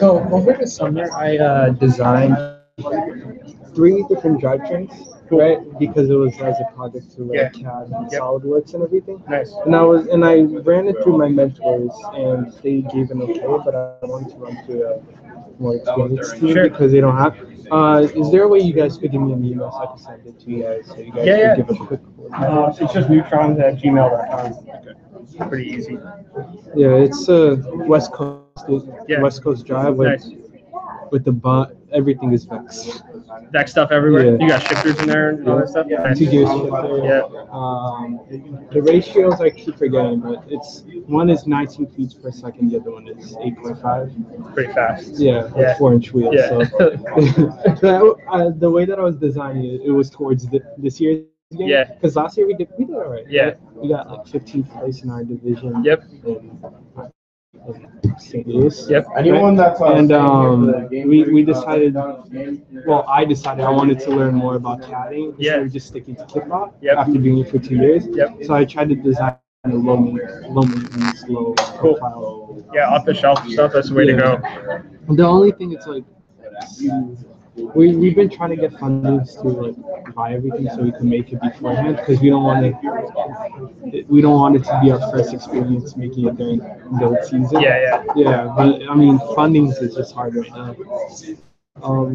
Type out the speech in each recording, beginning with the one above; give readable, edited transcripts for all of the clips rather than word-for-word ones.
So over the summer, I designed 3 different drivetrains, right? Because it was as a project to like CAD and SolidWorks and everything. Nice. And I ran it through my mentors, and they gave an okay, but I wanted to run through a more experienced team because they don't have. Is there a way you guys could give me an email so I can send it to you guys so you guys could give a quick? It's just neutrons@gmail.com. Okay. Pretty easy. Yeah, it's West Coast Drive with the everything is Vex. Vex stuff everywhere. Yeah. You got shifters in there and all that stuff. Nice. 2 gear shifter. The ratios I keep forgetting, but one is 19 feet per second, the other one is 8.5. Pretty fast. Yeah, with 4-inch wheels. Yeah. So the way that I was designing it, it was towards this year's game. Yeah. Because last year we did all right. Yeah. Right? We got like 15th place in our division. Yep. In St. Louis. Yep. Anyone that's we decided. Well, I decided I wanted to learn more about CADing instead of just sticking to Kitbot after doing it for 2 years. Yep. So I tried to design a low maintenance, low profile. Yeah, off the shelf stuff. That's the way to go. The only thing it's like. We've been trying to get fundings to like buy everything so we can make it beforehand because we don't want it to be our first experience making it during build season. Yeah. But I mean, fundings is just hard right now.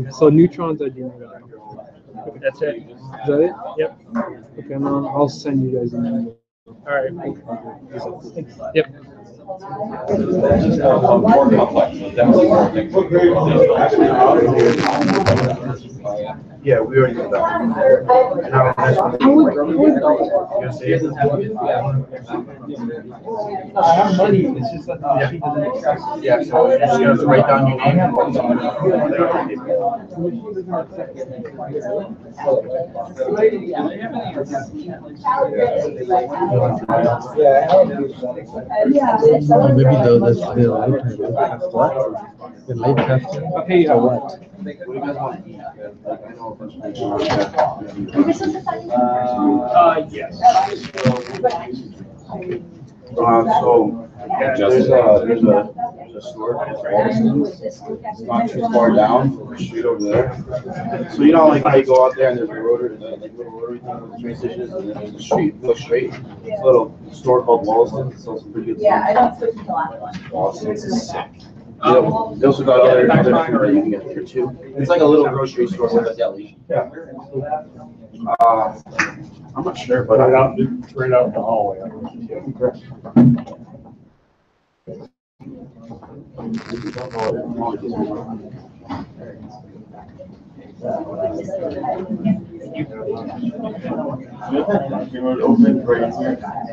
So Neutrons I do. That's it. Is that it? Yep. Okay, I'll send you guys an email. All right. Yep. Yeah, we already did that. I have money. It's just that she doesn't accept. Yeah, so you just have to write down your name. Maybe the live what? The live test. Okay, yeah, what? Yes. So there's a store. It's not too far down from the street over there. So you know, like how you go out there and there's a rotary, like little rotary thing with the train stations, and then there's a street, go straight. It's a little store called Wollaston. So some pretty good. Yeah, I don't switch to the last one. Wollaston's is sick. They also got other food that you can get there too. It's like a little grocery store with a deli. Yeah. I'm not sure, but Right out the hallway. I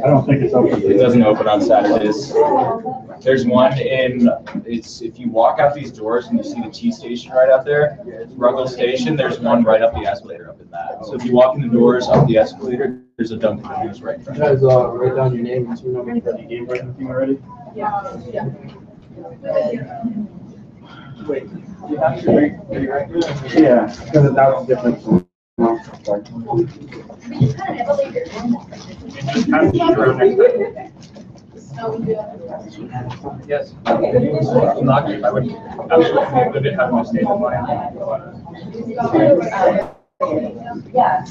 don't think it's open. It doesn't open on Saturdays. There's one if you walk out these doors and you see the T station right out there, Ruggles Station, there's one right up the escalator up in that. So if you walk in the doors up the escalator, there's a Dunkin' Donuts right in front of you guys write down your name and 2 numbers for the Gamebreaking thing already? Yeah. Wait, you have to rewrite it? Yeah, because that was different. Yes. Not, I would absolutely live it, have my state of mind. Yeah.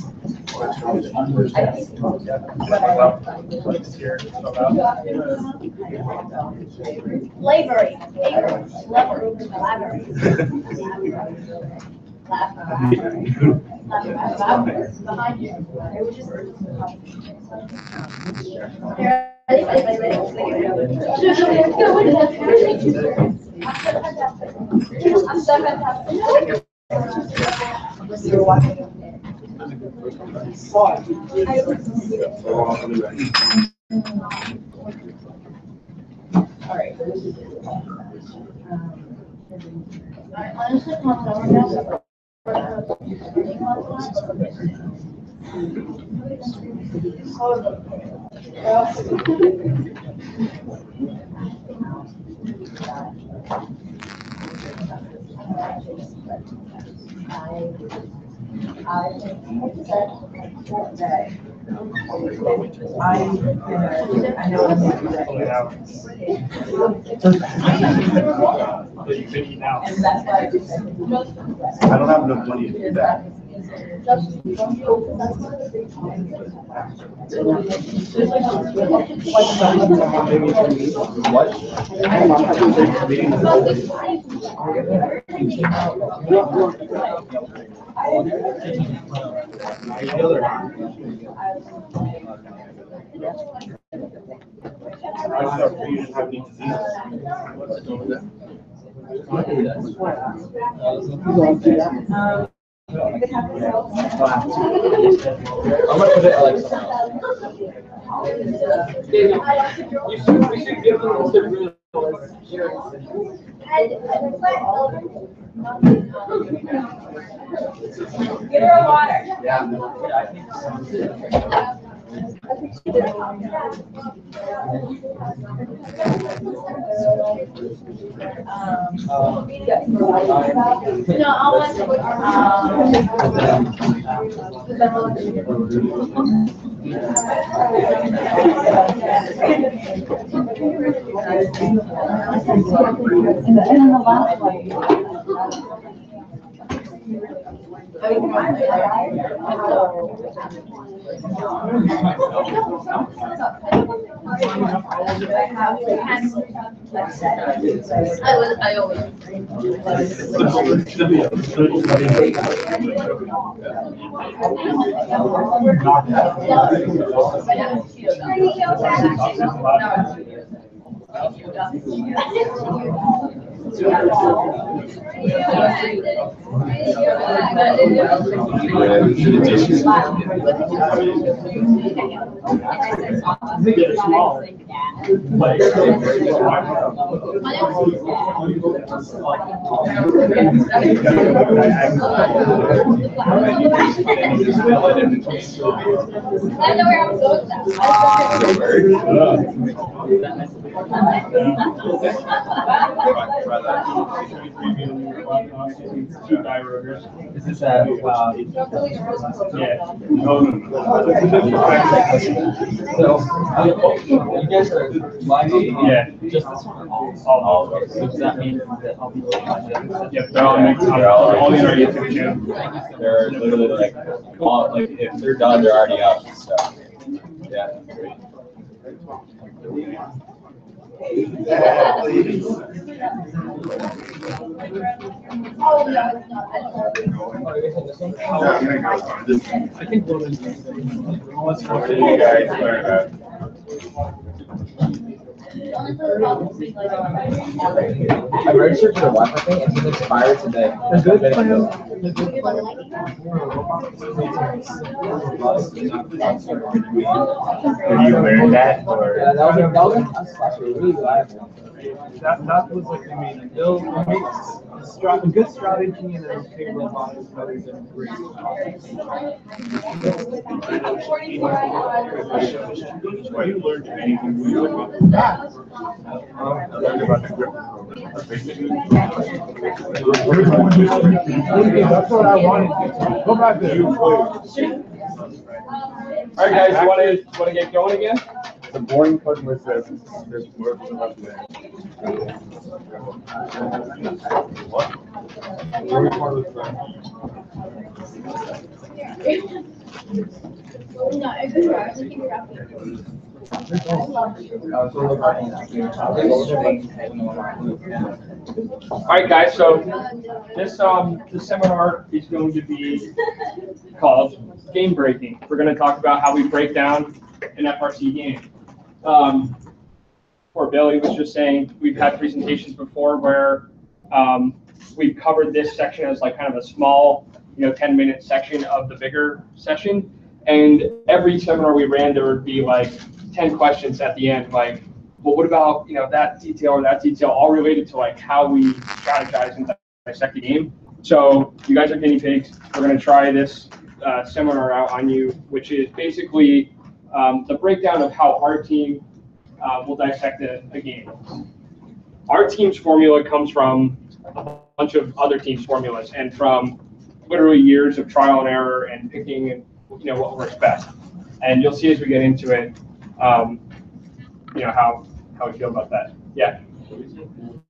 Slavery. Behind you. I'm so fantastic. All right. I think that I don't have enough money to do that. I'm gonna put it like Give her a water. No, I'll let and then the last one. I always. I know where I'm going Is this yeah. So, you guys are live? Yeah. Just this one? All of it. So does that mean that I'll be Yep, they're all in our YouTube channel. They're literally like if they're done, they're already up. So, yeah, great. I think I registered for the Wi-Fi thing and it's expired today. Are you wearing that or? Yeah, that was actually really glad. that was like the main. They'll make a good strategy and then pick robotics better than great. You learned anything when you learned about I learned about the grip. That's what I wanted. Go back there. All right, guys, you want to get going again? The boring part was that there's work about that. What? The boring part was All right, guys. So this seminar is going to be called Gamebreaking. We're going to talk about how we break down an FRC game. Or Billy was just saying, we've had presentations before where we've covered this section as like kind of a small, 10-minute section of the bigger session. And every seminar we ran, there would be like 10 questions at the end, like, well, what about that detail or that detail, all related to like how we strategize and dissect the game. So you guys are guinea pigs. We're going to try this seminar out on you, which is basically the breakdown of how our team will dissect a game. Our team's formula comes from a bunch of other teams' formulas and from literally years of trial and error and picking what works best. And you'll see as we get into it, how we feel about that. Yeah. Can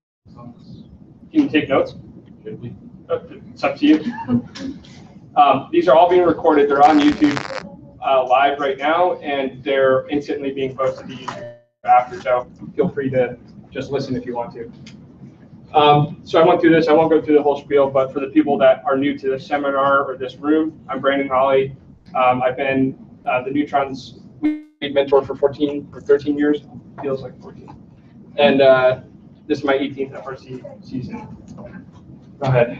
you take notes? Should we? It's up to you. These are all being recorded. They're on YouTube live right now, and they're instantly being posted to YouTube after. So feel free to just listen if you want to. So I went through this. I won't go through the whole spiel, but for the people that are new to this seminar or this room, I'm Brandon Holley. I've been the Neutrons lead mentor for 14 or 13 years. Feels like 14. And this is my 18th FRC season. Go ahead.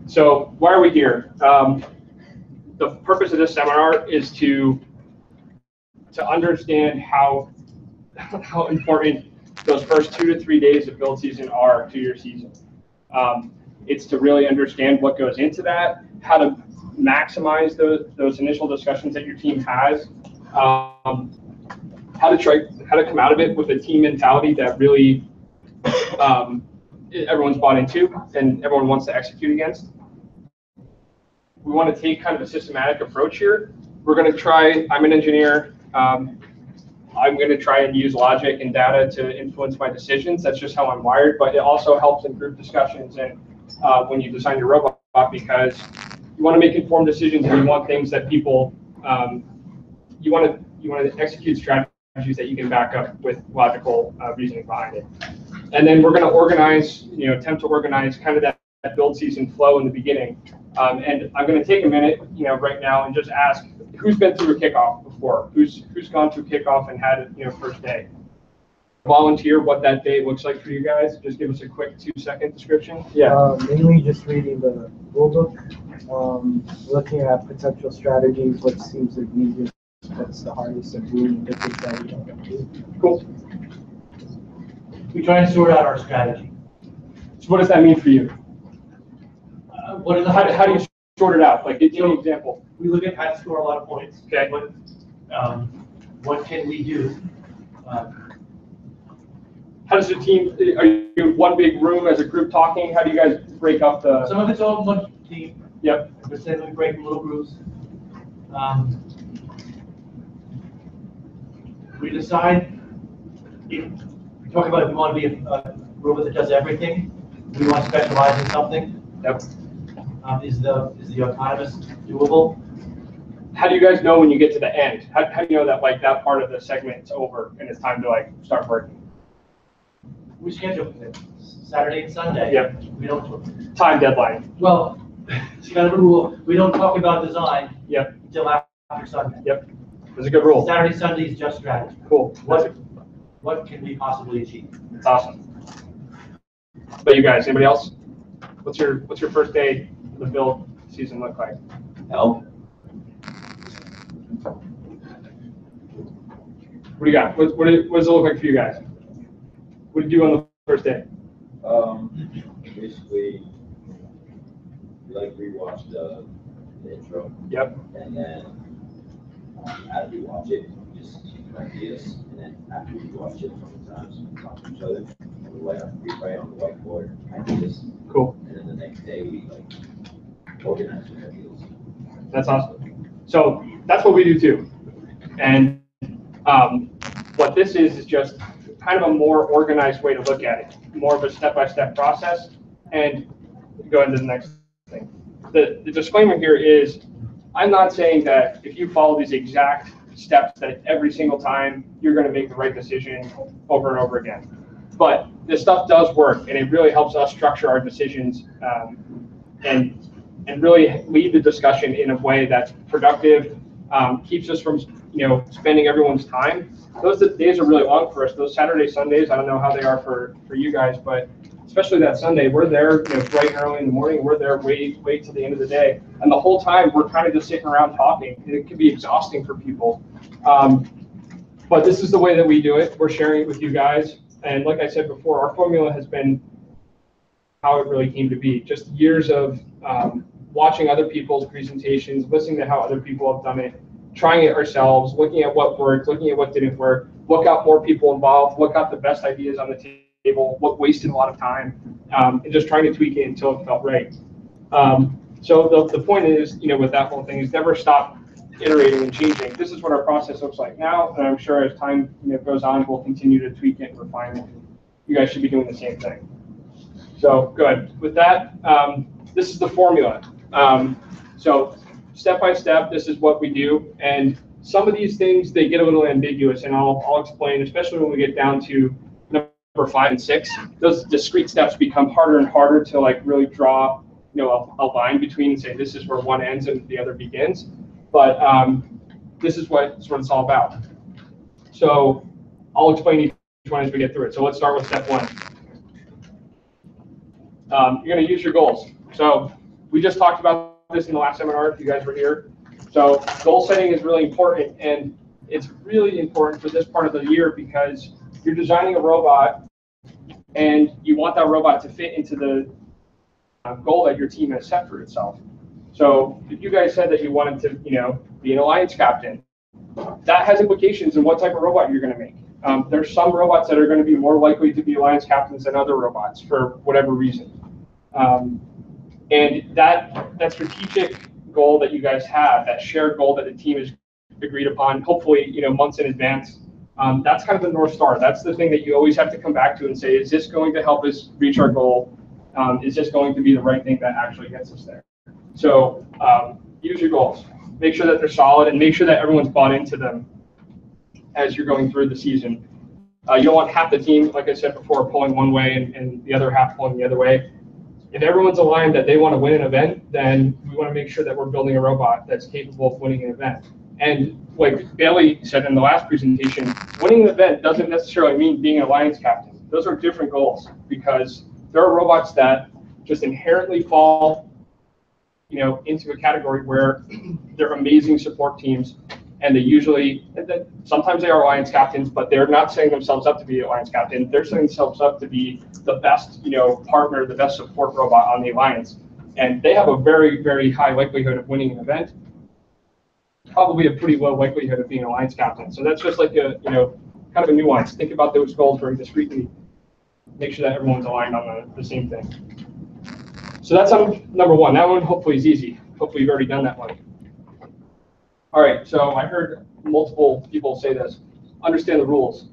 So why are we here? The purpose of this seminar is to understand how important those first 2 to 3 days of build season are to your season. It's to really understand what goes into that, how to maximize those initial discussions that your team has, how to come out of it with a team mentality that really everyone's bought into and everyone wants to execute against. We want to take kind of a systematic approach here. We're going to try, I'm an engineer, I'm going to try and use logic and data to influence my decisions. That's just how I'm wired, but it also helps in group discussions and when you design your robot, because you want to make informed decisions and you want things that people, you want to execute strategies that you can back up with logical reasoning behind it. And then we're going to organize, attempt to organize kind of that build season flow in the beginning. And I'm going to take a minute, right now and just ask, who's been through a kickoff before? Who's gone through kickoff and had it, first day? Volunteer what that day looks like for you guys. Just give us a quick 2-second description. Yeah. Mainly just reading the rule book, looking at potential strategies, what seems the easiest, what's the hardest, and doing the things that we don't do. Cool. We try and sort out our strategy. So what does that mean for you? What is the How do you sort it out? Like, give me an example. We look at how to score a lot of points. Okay. What can we do? How does the team, are you one big room as a group talking? How do you guys break up the? Some of it's all one team. Yep. But then we break in little groups. We decide if we talk about if we want to be a robot that does everything. We want to specialize in something. Yep. Is the autonomous doable? How do you guys know when you get to the end? How do you know that that part of the segment's over and it's time to start working? We schedule it Saturday and Sunday. Yep. We don't Time deadline. Well, it's kind of a rule. We don't talk about design. Yep. Until after Sunday. Yep. That's a good rule. Saturday, Sunday is just strategy. Cool. What can we possibly achieve? That's awesome. But you guys, anybody else? What's your first day of the build season look like? Help. What do you got? What does it look like for you guys? What did you do on the first day? Basically, we rewatch the intro. Yep. And then as we watch it, we just keep ideas. And then after we watch it, sometimes we talk to each other. And we write on the whiteboard ideas. Cool. And then the next day we organize the ideas. That's awesome. So that's what we do too. And what this is just kind of a more organized way to look at it, more of a step-by-step process. And go into the next thing. The disclaimer here is, I'm not saying that if you follow these exact steps that every single time you're going to make the right decision over and over again. But this stuff does work, and it really helps us structure our decisions and really lead the discussion in a way that's productive, keeps us from spending everyone's time. Those days are really long for us. Those Saturday, Sundays, I don't know how they are for you guys, but especially that Sunday, we're there bright and early in the morning. We're there way till the end of the day. And the whole time, we're kind of just sitting around talking. And it can be exhausting for people. But this is the way that we do it. We're sharing it with you guys. And like I said before, our formula has been how it really came to be. Just years of watching other people's presentations, listening to how other people have done it, trying it ourselves, looking at what worked, looking at what didn't work, what got more people involved, what got the best ideas on the table, what wasted a lot of time, and just trying to tweak it until it felt right. So the point is, with that whole thing is never stop iterating and changing. This is what our process looks like now, and I'm sure as time goes on, we'll continue to tweak it and refine it. You guys should be doing the same thing. So good. With that, this is the formula. So step by step, this is what we do, and some of these things, they get a little ambiguous, and I'll explain, especially when we get down to number 5 and 6. Those discrete steps become harder and harder to like really draw a line between and say this is where one ends and the other begins. But this is what it's all about. So I'll explain each one as we get through it. So let's start with step 1. You're going to use your goals. So we just talked about this in the last seminar if you guys were here. So goal setting is really important, and it's really important for this part of the year because you're designing a robot and you want that robot to fit into the goal that your team has set for itself. So if you guys said that you wanted to, be an alliance captain, that has implications in what type of robot you're going to make. There's some robots that are going to be more likely to be alliance captains than other robots for whatever reason. And that strategic goal that you guys have, that shared goal that the team has agreed upon, hopefully, months in advance, that's kind of the North Star. That's the thing that you always have to come back to and say, is this going to help us reach our goal? Is this going to be the right thing that actually gets us there? So use your goals. Make sure that they're solid and make sure that everyone's bought into them as you're going through the season. You don't want half the team, like I said before, pulling one way and the other half pulling the other way. If everyone's aligned that they want to win an event, then we want to make sure that we're building a robot that's capable of winning an event. And like Bailey said in the last presentation, winning an event doesn't necessarily mean being an alliance captain. Those are different goals because there are robots that just inherently fall, into a category where they're amazing support teams, and they usually, sometimes they are alliance captains, but they're not setting themselves up to be alliance captain. They're setting themselves up to be the best, partner, the best support robot on the alliance, and they have a very, very high likelihood of winning an event. Probably a pretty low likelihood of being an alliance captain. So that's just like a, kind of a nuance. Think about those goals very discreetly. Make sure that everyone's aligned on the same thing. So that's number 1. That one hopefully is easy. Hopefully you've already done that one. All right, so I heard multiple people say this. Understand the rules.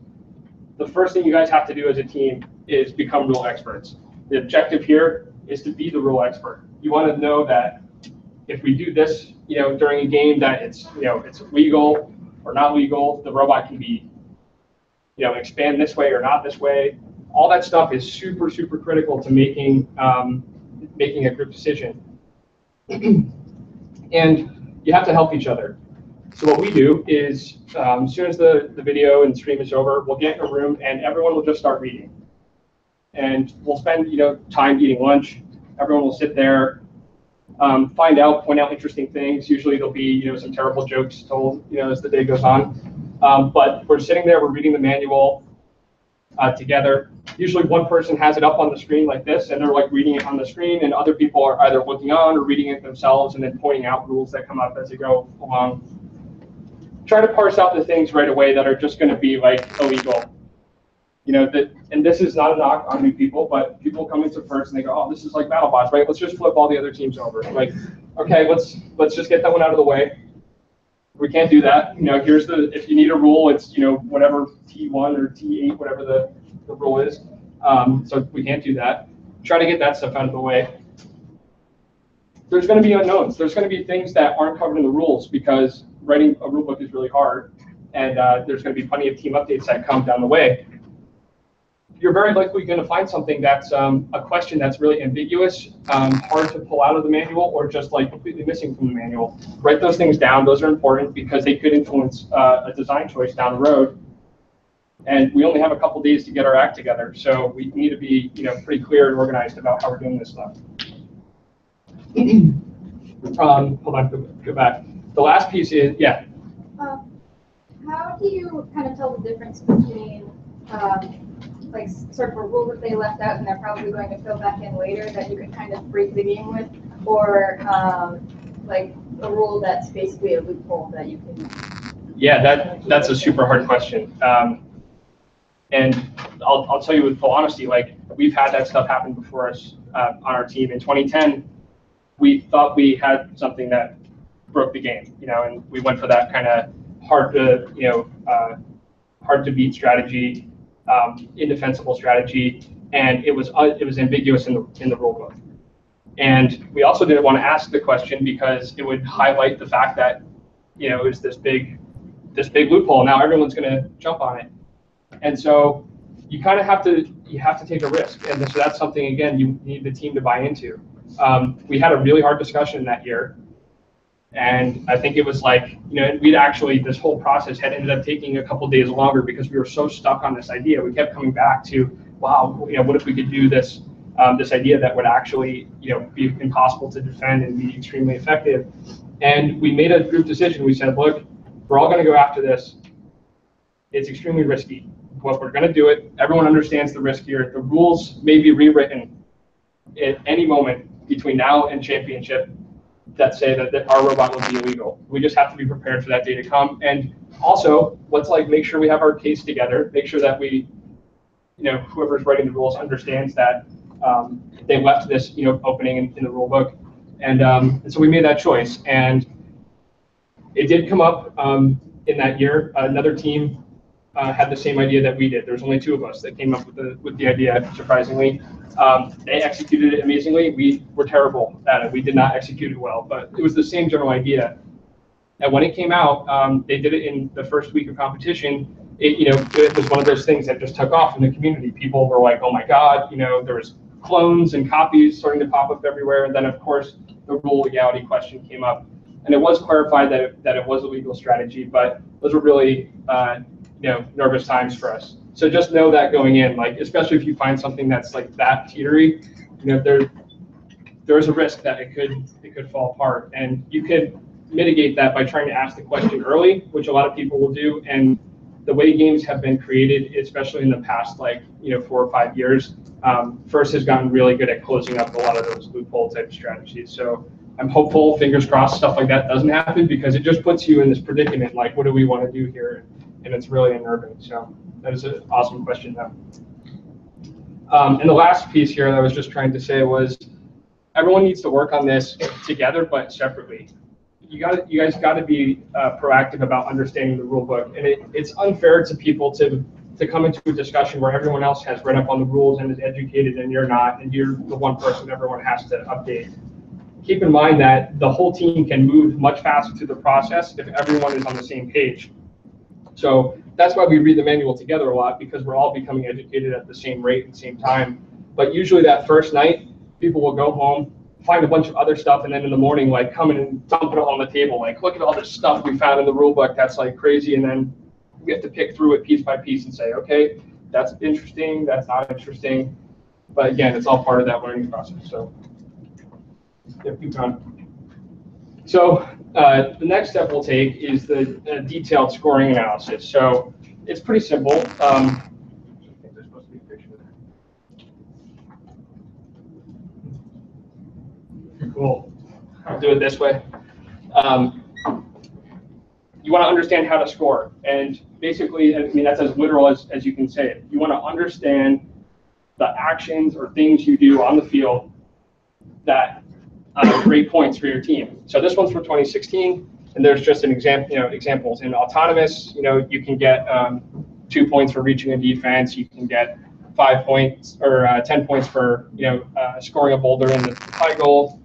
The first thing you guys have to do as a team is become rule experts. The objective here is to be the rule expert. You want to know that if we do this, during a game, that it's legal or not legal. The robot can be, expand this way or not this way. All that stuff is super, super critical to making a group decision. And you have to help each other. So what we do is, as soon as the video and stream is over, we'll get in a room and everyone will just start reading. And we'll spend, time eating lunch. Everyone will sit there, point out interesting things. Usually there'll be, some terrible jokes told, as the day goes on. But we're sitting there, we're reading the manual together. Usually one person has it up on the screen like this, and they're like reading it on the screen, and other people are either looking on or reading it themselves and then pointing out rules that come up as they go along. Try to parse out the things right away that are just going to be like illegal. And this is not a knock on new people, but people come into first and they go, oh, this is like BattleBots, right? Let's just flip all the other teams over. Like, okay, let's just get that one out of the way. We can't do that. Here's if you need a rule, it's, whatever T1 or T8, whatever the rule is. So we can't do that. Try to get that stuff out of the way. There's going to be unknowns. There's going to be things that aren't covered in the rules because writing a rule book is really hard. And there's going to be plenty of team updates that come down the way. You're very likely going to find something that's a question that's really ambiguous, hard to pull out of the manual, or just like completely missing from the manual. Write those things down. Those are important because they could influence a design choice down the road. And we only have a couple days to get our act together, so we need to be, pretty clear and organized about how we're doing this stuff. Hold on, go back. The last piece is, yeah. How do you kind of tell the difference between like sort of a rule that they left out and they're probably going to fill back in later that you can kind of break the game with, or like a rule that's basically a loophole that you can? Yeah, that's a super hard question. And I'll tell you with full honesty, like we've had that stuff happen before us on our team. In 2010, we thought we had something that broke the game, and we went for that kind of hard to beat strategy, indefensible strategy, and it was ambiguous in the rule book. And we also didn't want to ask the question because it would highlight the fact that it was this big loophole. Now everyone's going to jump on it, and so you kind of have to take a risk. And so that's something, again, you need the team to buy into. We had a really hard discussion that year, and I think it was like this whole process had ended up taking a couple days longer because we were so stuck on this idea. We kept coming back to, wow, what if we could do this? This idea that would actually, be impossible to defend and be extremely effective. And we made a group decision. We said, look, we're all going to go after this. It's extremely risky, but we're going to do it. Everyone understands the risk here. The rules may be rewritten at any moment between now and championship that say that our robot will be illegal. We just have to be prepared for that day to come. And also, let's make sure we have our case together. Make sure that we, whoever's writing the rules understands that they left this, opening in the rule book, and so we made that choice. And it did come up in that year. Another team had the same idea that we did. There was only 2 of us that came up with the idea. Surprisingly, they executed it amazingly. We were terrible at it. We did not execute it well, but it was the same general idea. And when it came out, they did it in the first week of competition. It was one of those things that just took off in the community. People were like, "Oh my God!" There was clones and copies starting to pop up everywhere. And then, of course, the rule legality question came up, and it was clarified that it was a legal strategy. But those were really nervous times for us. So just know that going in, especially if you find something that's that teetery, there's a risk that it could fall apart, and you could mitigate that by trying to ask the question early, which a lot of people will do. And the way games have been created, especially in the past 4 or 5 years, FRC has gotten really good at closing up a lot of those loophole type strategies. So I'm hopeful, fingers crossed, stuff like that doesn't happen, because it just puts you in this predicament, what do we want to do here? And it's really unnerving. So that is an awesome question, though. And the last piece here that I was just trying to say was, everyone needs to work on this together, but separately. You guys got to be proactive about understanding the rule book, and it's unfair to people to come into a discussion where everyone else has read up on the rules and is educated, and you're not, and you're the one person everyone has to update. Keep in mind that the whole team can move much faster through the process if everyone is on the same page. So that's why we read the manual together a lot, because we're all becoming educated at the same rate and same time. But usually that first night, people will go home, find a bunch of other stuff, and then in the morning, come in and dump it all on the table. Look at all this stuff we found in the rule book that's crazy, and then we have to pick through it piece by piece and say, okay, that's interesting, that's not interesting. But again, it's all part of that learning process. So, yeah, keep going. So the next step we'll take is the detailed scoring analysis. So it's pretty simple. I think there's supposed to be a picture there. Cool. I'll do it this way. You want to understand how to score. And basically, that's as literal as you can say it. You want to understand the actions or things you do on the field that create points for your team. So this one's for 2016, and there's just an example. Examples in autonomous. You can get 2 points for reaching a defense. You can get 5 points or 10 points for scoring a boulder in the high goal.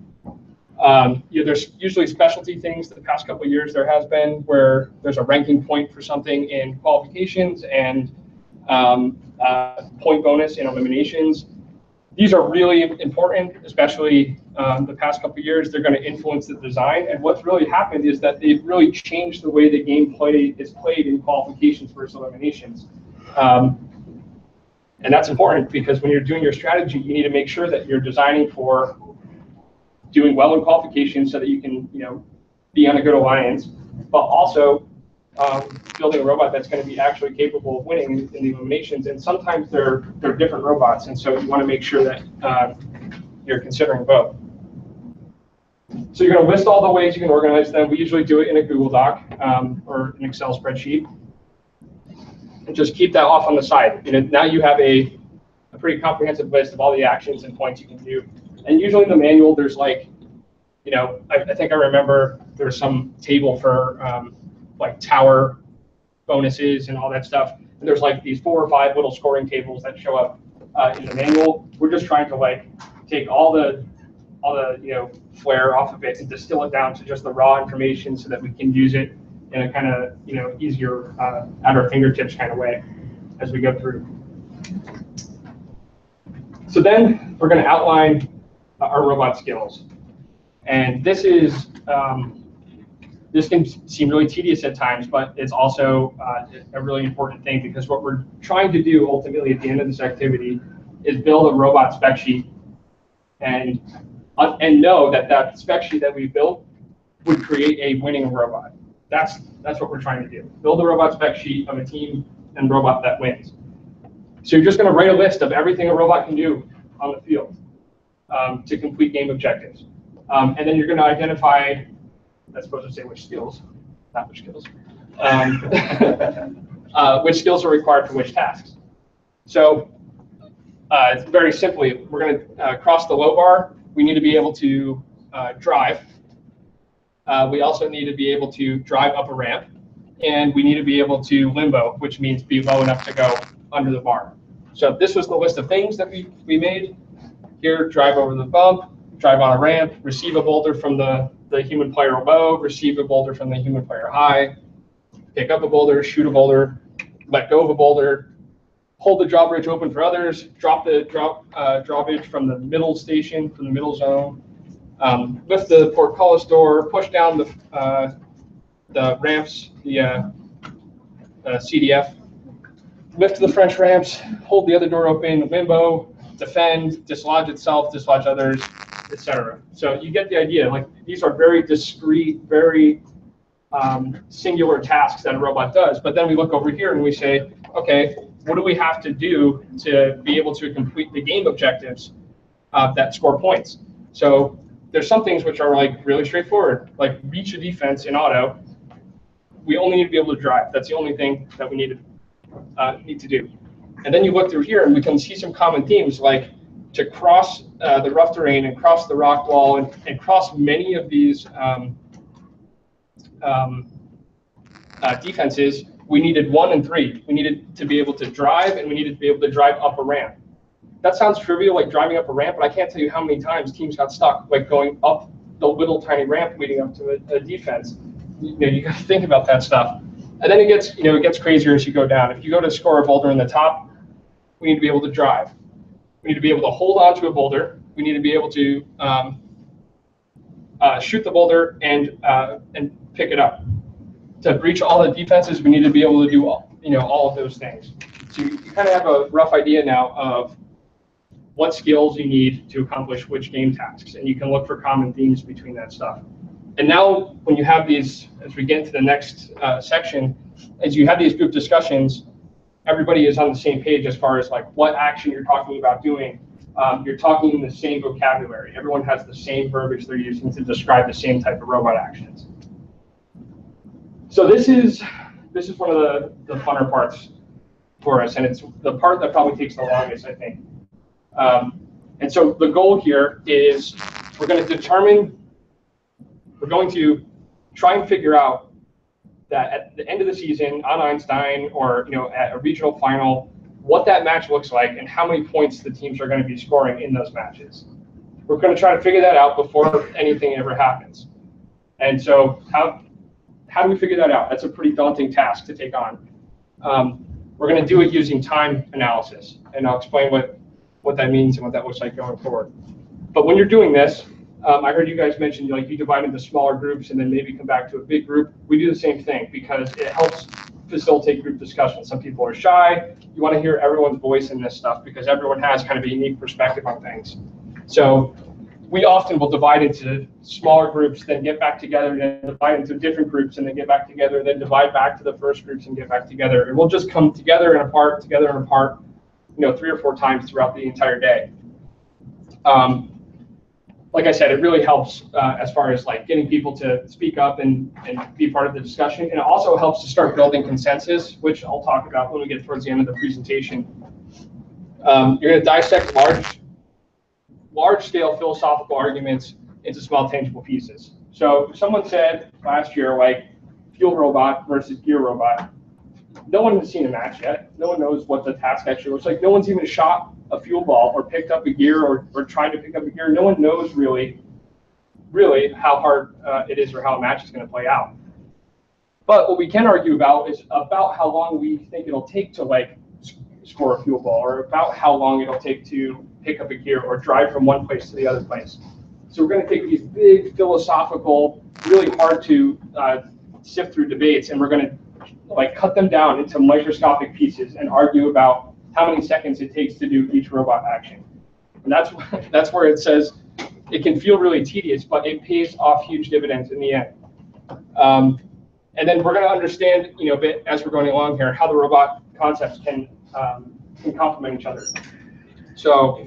There's usually specialty things. The past couple of years there has been where there's a ranking point for something in qualifications and point bonus in eliminations. These are really important, especially the past couple of years. They're going to influence the design. And what's really happened is that they've really changed the way the game is played in qualifications versus eliminations. And that's important, because when you're doing your strategy, you need to make sure that you're designing for doing well in qualifications so that you can, be on a good alliance, but also building a robot that's going to be actually capable of winning in the eliminations. And sometimes they're different robots, and so you want to make sure that you're considering both. So you're going to list all the ways you can organize them. We usually do it in a Google Doc or an Excel spreadsheet, and just keep that off on the side. Now you have a pretty comprehensive list of all the actions and points you can do. And usually in the manual, there's I think I remember there's some table for like tower bonuses and all that stuff. And there's like these 4 or 5 little scoring tables that show up in the manual. We're just trying to like take all the flair off of it and distill it down to just the raw information so that we can use it in a kind of easier at our fingertips kind of way as we go through. So then we're going to outline our robot skills, and this is this can seem really tedious at times, but it's also a really important thing, because what we're trying to do ultimately at the end of this activity is build a robot spec sheet and know that that spec sheet that we built would create a winning robot. That's what we're trying to do. Build a robot spec sheet of a team and robot that wins. So you're just going to write a list of everything a robot can do on the field to complete game objectives. And then you're going to identify, that's supposed to say which skills, not which skills, which skills are required for which tasks. So very simply, we're going to cross the low bar. We need to be able to drive. We also need to be able to drive up a ramp. And we need to be able to limbo, which means be low enough to go under the bar. So this was the list of things that we made. Here, drive over the bump, drive on a ramp, receive a boulder from the human player low, receive a boulder from the human player high, pick up a boulder, shoot a boulder, let go of a boulder, hold the drawbridge open for others, drop the drawbridge from the middle station, from the middle zone, lift the portcullis door, push down the ramps, the CDF, lift the French ramps, hold the other door open, limbo, defend, dislodge itself, dislodge others, etc. So you get the idea. Like, these are very discrete, very singular tasks that a robot does. But then we look over here and we say, okay, what do we have to do to be able to complete the game objectives that score points? So there's some things which are like really straightforward, like reach a defense in auto. We only need to be able to drive. That's the only thing that we need to do. And then you look through here and we can see some common themes, like to cross the rough terrain and cross the rock wall and cross many of these defenses. We needed 1 and 3. We needed to be able to drive, and we needed to be able to drive up a ramp. That sounds trivial, like driving up a ramp, but I can't tell you how many times teams got stuck, like going up the little tiny ramp leading up to a defense. You got to think about that stuff. And then it gets crazier as you go down. If you go to score a boulder in the top, we need to be able to drive. We need to be able to hold on to a boulder. We need to be able to shoot the boulder and pick it up. To breach all the defenses, we need to be able to do all of those things. So you kind of have a rough idea now of what skills you need to accomplish which game tasks, and you can look for common themes between that stuff. And now, when you have these, as we get into the next section, as you have these group discussions, everybody is on the same page as far as like what action you're talking about doing. You're talking in the same vocabulary. Everyone has the same verbiage they're using to describe the same type of robot actions. So this is one of the funner parts for us, and it's the part that probably takes the longest, I think. And so the goal here is we're going to try and figure out that at the end of the season on Einstein, or at a regional final, what that match looks like and how many points the teams are going to be scoring in those matches. We're going to try to figure that out before anything ever happens. And so how do we figure that out? That's a pretty daunting task to take on. We're going to do it using time analysis, and I'll explain what that means and what that looks like going forward. But when you're doing this, I heard you guys mention you divide into smaller groups and then maybe come back to a big group. We do the same thing because it helps facilitate group discussion. Some people are shy. You want to hear everyone's voice in this stuff because everyone has kind of a unique perspective on things. So we often will divide into smaller groups, then get back together, and then divide into different groups, and then get back together, then divide back to the first groups and get back together. And we'll just come together and apart, 3 or 4 times throughout the entire day. Like I said, it really helps as far as like getting people to speak up and be part of the discussion. And it also helps to start building consensus, which I'll talk about when we get towards the end of the presentation. You're going to dissect large-scale philosophical arguments into small, tangible pieces. So if someone said last year, like, fuel robot versus gear robot, no one has seen a match yet. No one knows what the task actually looks like. No one's even shot a fuel ball or picked up a gear or tried to pick up a gear. No one knows really how hard it is or how a match is going to play out. But what we can argue about is about how long we think it'll take to like score a fuel ball, or about how long it'll take to pick up a gear or drive from one place to the other place. So we're going to take these big philosophical, really hard to sift through debates, and we're going to like cut them down into microscopic pieces and argue about how many seconds it takes to do each robot action. And that's where it says it can feel really tedious, but it pays off huge dividends in the end. And then we're going to understand, a bit as we're going along here, how the robot concepts can complement each other. So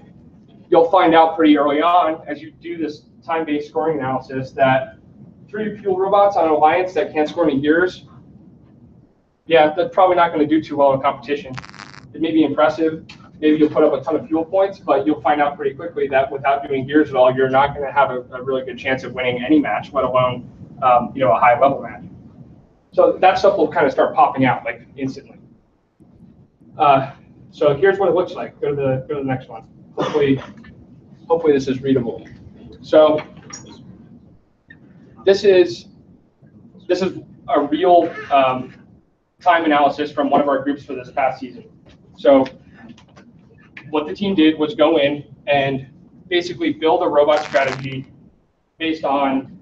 you'll find out pretty early on, as you do this time-based scoring analysis, that 3 fuel robots on an alliance that can't score any gears, yeah, that's probably not going to do too well in competition. It may be impressive. Maybe you'll put up a ton of fuel points, but you'll find out pretty quickly that without doing gears at all, you're not going to have a really good chance of winning any match, let alone a high-level match. So that stuff will kind of start popping out like instantly. So here's what it looks like. Go to the next one. Hopefully this is readable. So this is a real time analysis from one of our groups for this past season. So what the team did was go in and basically build a robot strategy based on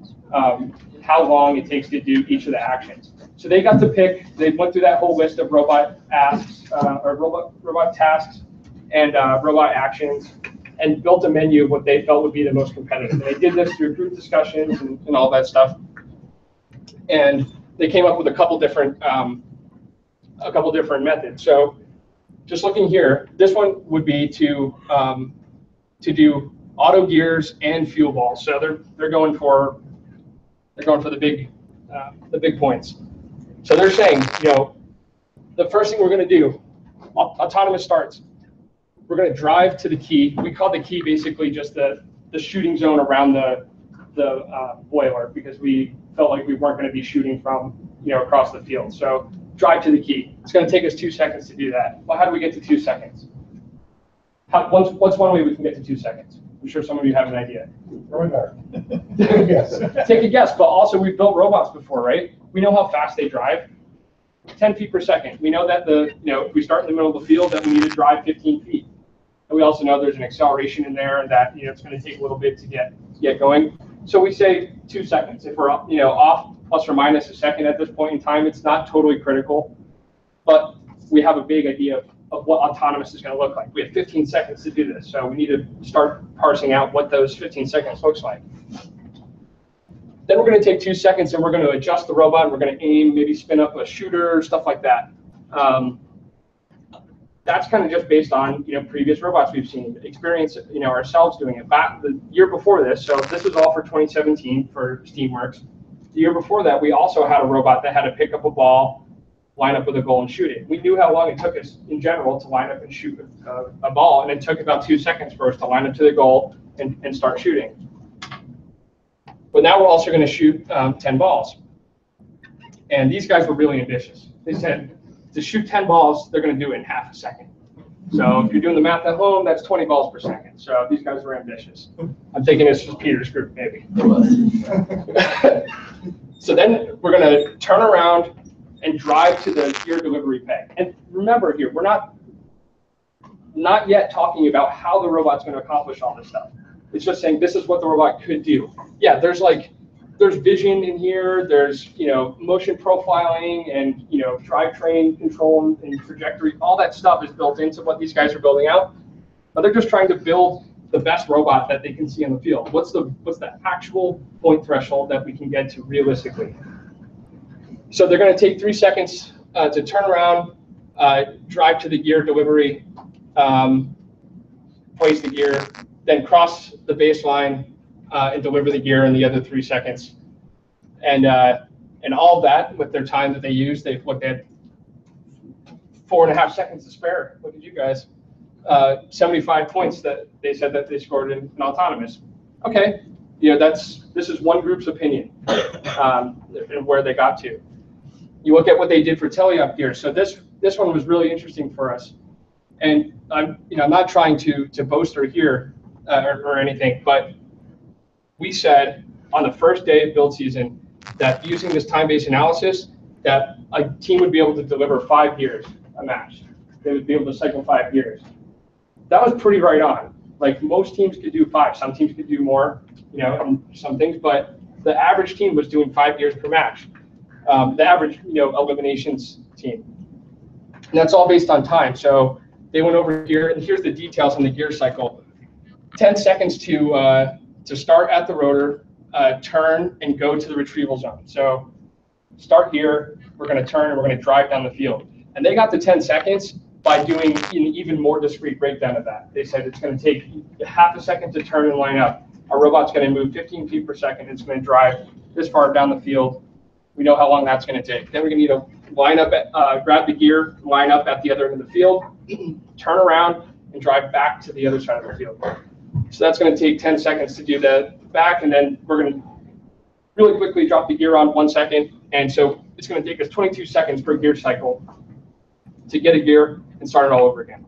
how long it takes to do each of the actions. So they got to pick, they went through that whole list of robot asks, or robot tasks and robot actions, and built a menu of what they felt would be the most competitive. And they did this through group discussions and all that stuff. And they came up with a couple different methods. So just looking here, this one would be to do auto gears and fuel balls. So they're going for the big points. So they're saying, the first thing we're going to do, autonomous starts. We're going to drive to the key. We call the key basically just the shooting zone around the boiler, because we felt like we weren't going to be shooting from across the field. So drive to the key. It's going to take us 2 seconds to do that. Well, how do we get to 2 seconds? What's one way we can get to 2 seconds? I'm sure some of you have an idea. Take a guess, but also we've built robots before, right? We know how fast they drive. 10 feet per second. We know that if we start in the middle of the field, that we need to drive 15 feet. And we also know there's an acceleration in there, and that it's going to take a little bit to get going. So we say 2 seconds. If we're off plus or minus a second at this point in time, it's not totally critical, but we have a big idea of what autonomous is going to look like. We have 15 seconds to do this, so we need to start parsing out what those 15 seconds looks like. Then we're going to take 2 seconds and we're going to adjust the robot. We're going to aim, maybe spin up a shooter, stuff like that. That's kind of just based on previous robots we've seen, experience ourselves doing it. Back the year before this, so this is all for 2017 for Steamworks. The year before that, we also had a robot that had to pick up a ball, line up with a goal, and shoot it. We knew how long it took us in general to line up and shoot a ball, and it took about 2 seconds for us to line up to the goal and start shooting. But now we're also going to shoot 10 balls. And these guys were really ambitious. They said to shoot 10 balls, they're going to do it in half a second. So if you're doing the math at home, that's 20 balls per second. So these guys were ambitious. I'm thinking this was Peter's group, maybe. So then we're going to turn around and drive to the gear delivery peg. And remember here, we're not yet talking about how the robot's going to accomplish all this stuff. It's just saying this is what the robot could do. Yeah, there's vision in here, there's motion profiling and drivetrain control and trajectory. All that stuff is built into what these guys are building out. But they're just trying to build the best robot that they can see in the field. What's the actual point threshold that we can get to realistically? So they're going to take 3 seconds to turn around, drive to the gear delivery, place the gear, then cross the baseline and deliver the gear in the other 3 seconds. And all of that with their time that they use, they've looked at 4.5 seconds to spare. Look at you guys. 75 points that they said that they scored in autonomous. Okay, this is one group's opinion, and where they got to. You look at what they did for teleop gear. So this one was really interesting for us. And I'm not trying to boast here or anything, but we said on the first day of build season that using this time-based analysis, that a team would be able to deliver 5 gears a match. They would be able to cycle 5 gears. That was pretty right on. Like most teams could do 5. Some teams could do more, on some things, but the average team was doing 5 gears per match. The average, eliminations team. And that's all based on time. So they went over here, and here's the details on the gear cycle. 10 seconds to start at the rotor, turn, and go to the retrieval zone. So start here, we're going to turn, and we're going to drive down the field. And they got the 10 seconds by doing an even more discrete breakdown of that. They said it's going to take half a second to turn and line up. Our robot's going to move 15 feet per second. It's going to drive this far down the field. We know how long that's going to take. Then we're going to need to line up, grab the gear, line up at the other end of the field, turn around, and drive back to the other side of the field. So that's going to take 10 seconds to do that back, and then we're going to really quickly drop the gear on 1 second. And so it's going to take us 22 seconds per gear cycle to get a gear and start it all over again.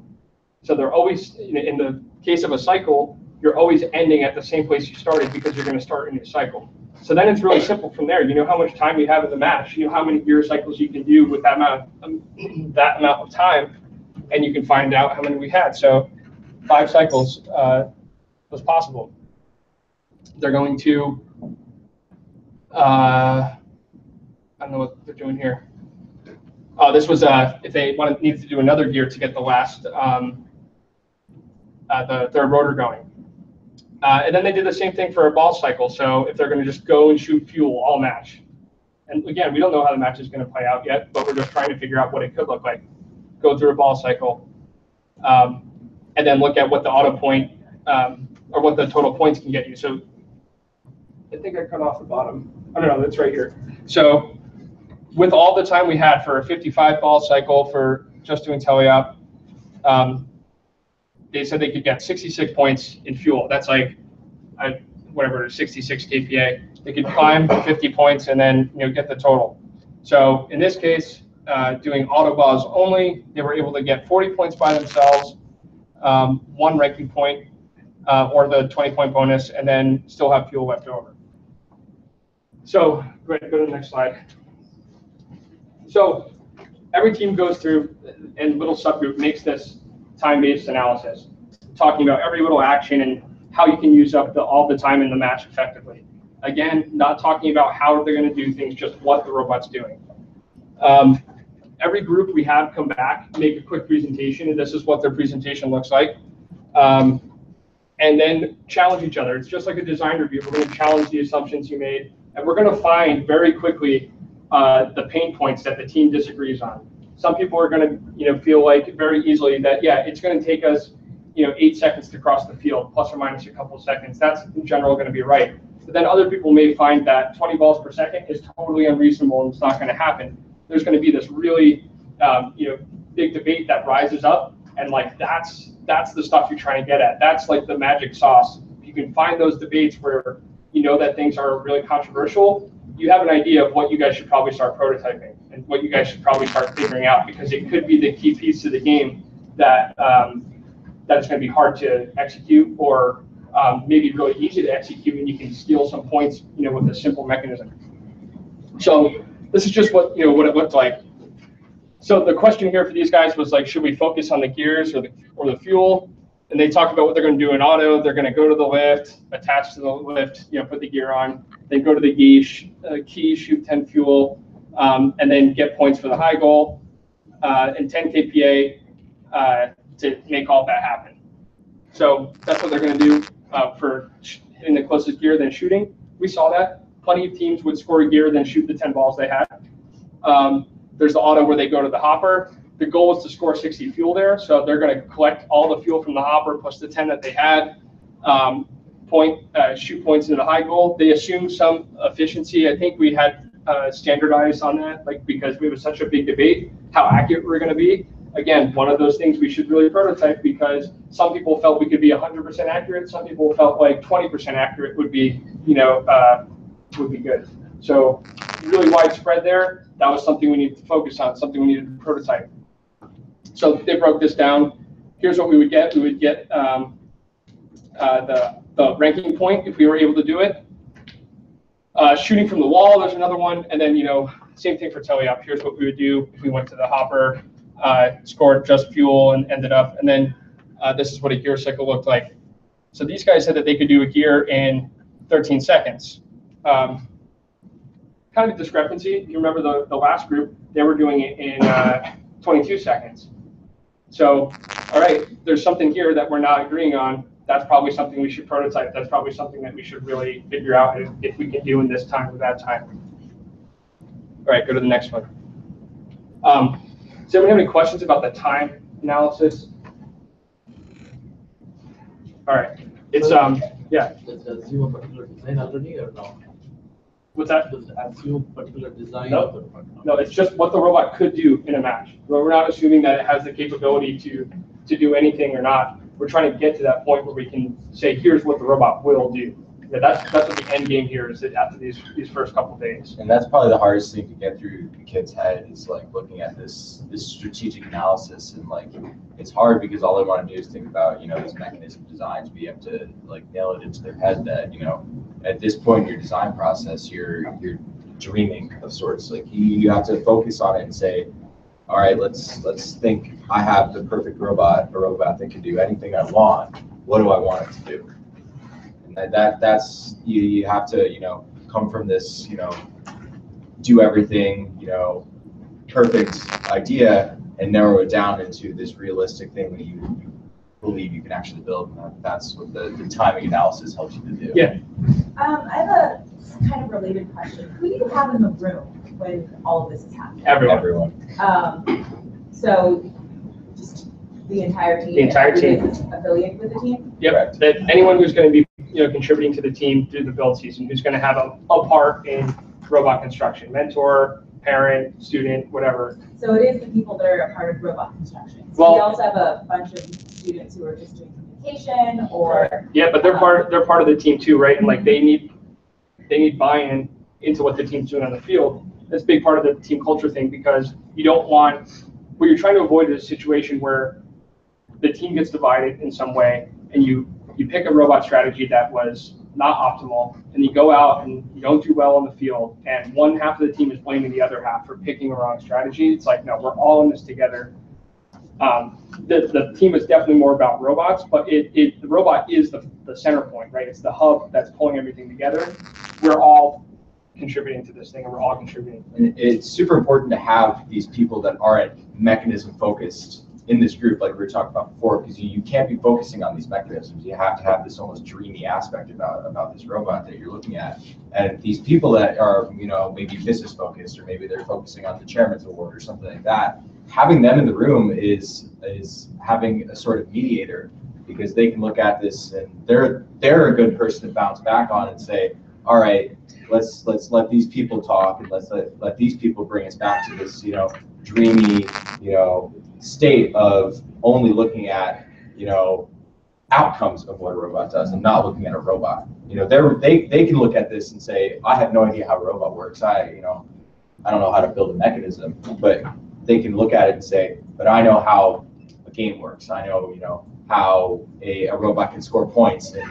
So they're always, in the case of a cycle, you're always ending at the same place you started because you're going to start a new cycle. So then it's really simple from there. You know how much time you have in the match. You know how many gear cycles you can do with that amount of time, and you can find out how many we had. So 5 cycles was possible. They're going to, I don't know what they're doing here. Oh, this was if they needed to do another gear to get the last, their rotor going. And then they did the same thing for a ball cycle. So if they're going to just go and shoot fuel all match. And again, we don't know how the match is going to play out yet, but we're just trying to figure out what it could look like. Go through a ball cycle, and then look at what the auto point, or what the total points can get you. So I think I cut off the bottom. I don't know, that's right here. So with all the time we had for a 55 ball cycle for just doing teleop, they said they could get 66 points in fuel. That's like, whatever, 66 kPa. They could climb 50 points and then get the total. So in this case, doing auto balls only, they were able to get 40 points by themselves, 1 ranking point, or the 20-point bonus, and then still have fuel left over. So go to the next slide. So every team goes through, and little subgroup makes this time-based analysis, talking about every little action and how you can use up all the time in the match effectively. Again, not talking about how they're going to do things, just what the robot's doing. Every group we have come back, make a quick presentation, and this is what their presentation looks like. And then challenge each other. It's just like a design review. We're going to challenge the assumptions you made, and we're going to find very quickly the pain points that the team disagrees on. Some people are going to, feel like very easily that, yeah, it's going to take us, 8 seconds to cross the field, plus or minus a couple of seconds. That's in general going to be right. But then other people may find that 20 balls per second is totally unreasonable and it's not going to happen. There's going to be this really, big debate that rises up, and like that's the stuff you're trying to get at. That's like the magic sauce. If you can find those debates where that things are really controversial, you have an idea of what you guys should probably start prototyping and what you guys should probably start figuring out, because it could be the key piece of the game that that's going to be hard to execute, or maybe really easy to execute, and you can steal some points, with a simple mechanism. So this is just what what it looked like. So the question here for these guys was like, should we focus on the gears or the fuel? And they talked about what they're going to do in auto. They're going to go to the lift, attach to the lift, put the gear on. Then go to the key, shoot 10 fuel, and then get points for the high goal, and 10 kPa to make all that happen. So that's what they're going to do for hitting the closest gear, then shooting. We saw that. Plenty of teams would score a gear, then shoot the 10 balls they had. There's the auto where they go to the hopper. The goal is to score 60 fuel there, so they're going to collect all the fuel from the hopper plus the 10 that they had, shoot points into the high goal. They assume some efficiency. I think we had standardized on that, because we have such a big debate how accurate we're going to be. again, one of those things we should really prototype, because some people felt we could be 100% accurate. Some people felt like 20% accurate would be, would be good. So really widespread there. That was something we needed to focus on, something we needed to prototype. So they broke this down. Here's what we would get. We would get the ranking point if we were able to do it. Shooting from the wall, there's another one. And then, same thing for teleup. Here's what we would do if we went to the hopper, scored just fuel and ended up. And then this is what a gear cycle looked like. So these guys said that they could do a gear in 13 seconds. Kind of a discrepancy. You remember the last group, they were doing it in 22 seconds. So, all right, there's something here that we're not agreeing on. That's probably something we should prototype. That's probably something that we should really figure out if we can do in this time or that time. All right, go to the next one. Does anyone have any questions about the time analysis? All right, it's yeah. Does it assume a particular design already or no? What's that? Does it assume particular design? No, no, it's just what the robot could do in a match. We're not assuming that it has the capability to do anything or not. We're trying to get to that point where we can say, here's what the robot will do. Yeah, that's what the end game here is after these first couple of days. And that's probably the hardest thing to get through the kid's head is like looking at this strategic analysis, and like it's hard because all they want to do is think about these mechanism designs, be able to like nail it into their head that at this point in your design process you're dreaming of sorts. Like you have to focus on it and say, all right, let's think I have the perfect robot, a robot that can do anything I want. What do I want it to do? And that's you have to come from this do everything perfect idea and narrow it down into this realistic thing that you believe you can actually build. And that's what the timing analysis helps you to do. Yeah. I have a kind of related question. Who do you have in the room when all of this is happening? Everyone. So just the entire team. The entire team. Is affiliated with the team. Yep. That anyone who's going to be contributing to the team through the build season, who's going to have a part in robot construction, mentor, parent, student, whatever. So it is the people that are a part of robot construction. So Well, we also have a bunch of students who are just doing communication or. Yeah, but they're part of the team too, right? And like they need buy-in into what the team's doing on the field. That's a big part of the team culture thing, because you don't want, what you're trying to avoid is a situation where the team gets divided in some way and you pick a robot strategy that was not optimal, and you go out and you don't do well on the field, and one half of the team is blaming the other half for picking a wrong strategy. It's like, no, we're all in this together. The team is definitely more about robots, but the robot is the center point, right? It's the hub that's pulling everything together. We're all contributing to this thing, and we're all contributing. And it's super important to have these people that aren't mechanism focused in this group, like we were talking about before, because you can't be focusing on these mechanisms. You have to have this almost dreamy aspect about this robot that you're looking at. And these people that are, maybe business focused, or maybe they're focusing on the chairman's award or something like that, having them in the room is having a sort of mediator, because they can look at this and they're a good person to bounce back on and say, all right, let's let these people talk, and let's let these people bring us back to this, dreamy, state of only looking at, outcomes of what a robot does and not looking at a robot. They can look at this and say, I have no idea how a robot works. I don't know how to build a mechanism, but they can look at it and say, but I know how a game works. I know, how a robot can score points, and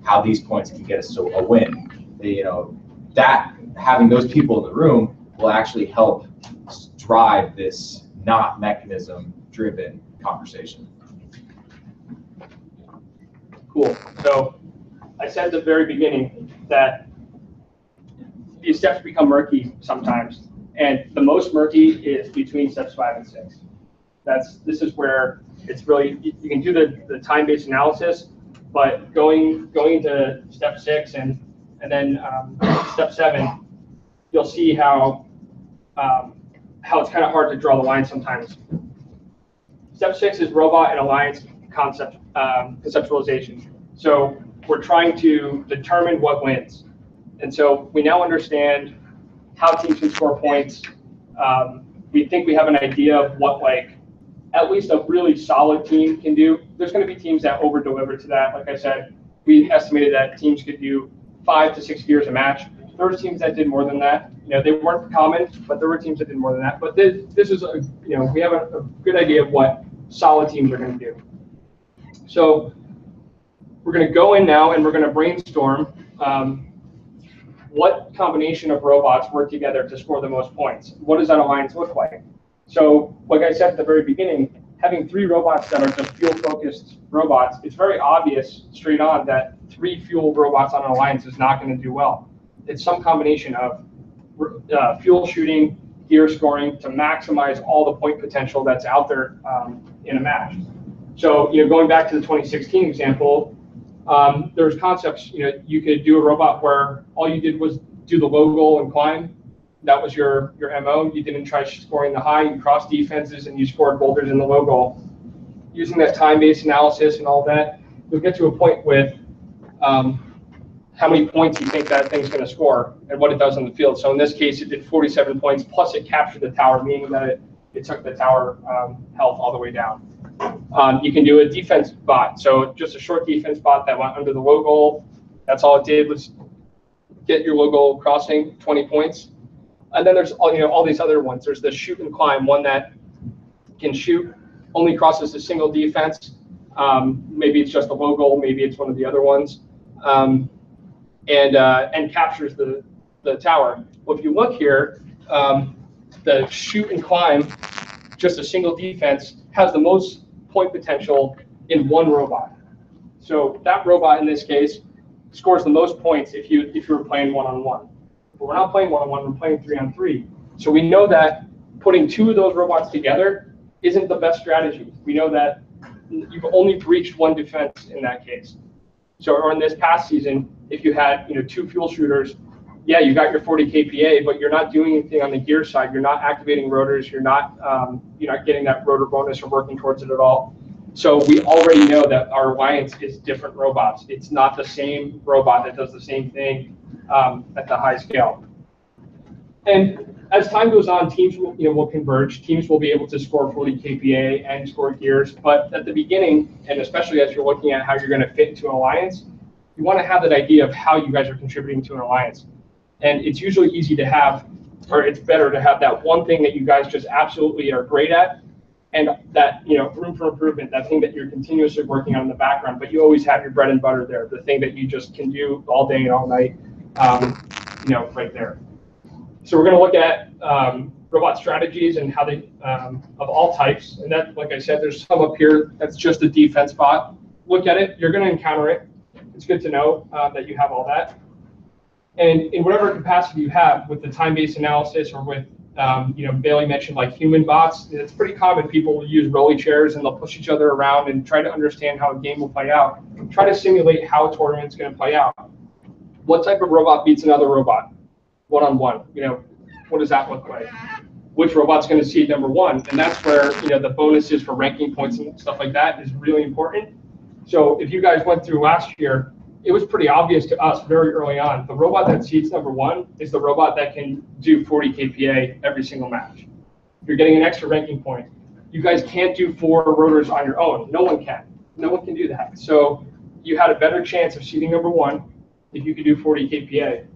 how these points can get us to a win. That having those people in the room will actually help drive this not mechanism driven conversation. Cool. So I said at the very beginning that these steps become murky sometimes, and the most murky is between steps 5 and 6. This is where it's really, you can do the time-based analysis, but going to step 6 and then step 7, you'll see how it's kind of hard to draw the line sometimes. Step 6 is robot and alliance conceptualization. So we're trying to determine what wins. And so we now understand how teams can score points. We think we have an idea of what at least a really solid team can do. There's going to be teams that over deliver to that. Like I said, we estimated that teams could do 5 to 6 gears a match. There were teams that did more than that. They weren't common, but there were teams that did more than that. But this is we have a good idea of what solid teams are going to do. So we're going to go in now and we're going to brainstorm what combination of robots work together to score the most points. What does that alliance look like? So, like I said at the very beginning, having 3 robots that are just fuel-focused robots, it's very obvious straight on that 3 fuel robots on an alliance is not going to do well. It's some combination of fuel shooting, gear scoring to maximize all the point potential that's out there in a match. So, going back to the 2016 example, there's concepts, you could do a robot where all you did was do the low goal and climb. That was your MO. You didn't try scoring the high, you crossed defenses and you scored boulders in the low goal. Using that time-based analysis and all that, you'll get to a point with how many points you think that thing's going to score and what it does on the field. So in this case, it did 47 points, plus it captured the tower, meaning that it took the tower health all the way down. You can do a defense bot, so just a short defense bot that went under the low goal. That's all it did was get your low goal crossing, 20 points. And then there's all these other ones. There's the shoot and climb, one that can shoot, only crosses a single defense. Maybe it's just a low goal, maybe it's one of the other ones, and captures the tower. Well, if you look here, the shoot and climb, just a single defense, has the most point potential in one robot. So that robot in this case scores the most points if you were playing one-on-one. But we're not playing one-on-one, we're playing 3-on-3. So we know that putting 2 of those robots together isn't the best strategy. We know that you've only breached 1 defense in that case. So, or in this past season, if you had 2 fuel shooters, yeah, you got your 40 kPa, but you're not doing anything on the gear side. You're not activating rotors. You're not getting that rotor bonus or working towards it at all. So we already know that our alliance is different robots. It's not the same robot that does the same thing at the high scale. And as time goes on, teams will converge. Teams will be able to score 40 kPa and score gears. But at the beginning, and especially as you're looking at how you're going to fit into an alliance, you want to have that idea of how you guys are contributing to an alliance. And it's usually easy to have, or it's better to have that one thing that you guys just absolutely are great at, and that room for improvement, that thing that you're continuously working on in the background, but you always have your bread and butter there, the thing that you just can do all day and all night, right there. So we're going to look at robot strategies and how they, of all types, and that, like I said, there's some up here that's just a defense bot. Look at it, you're going to encounter it. It's good to know that you have all that. And in whatever capacity you have with the time-based analysis or with, Bailey mentioned like human bots, it's pretty common. People will use rolly chairs and they'll push each other around and try to understand how a game will play out. Try to simulate how a tournament's going to play out. What type of robot beats another robot? One-on-one, what does that look like? Which robot's going to seed number 1? And that's where, the bonuses for ranking points and stuff like that is really important. So if you guys went through last year, it was pretty obvious to us very early on. The robot that seeds number 1 is the robot that can do 40 kPa every single match. You're getting an extra ranking point. You guys can't do 4 rotors on your own. No one can. No one can do that. So you had a better chance of seeding number 1 if you could do 40 kPa.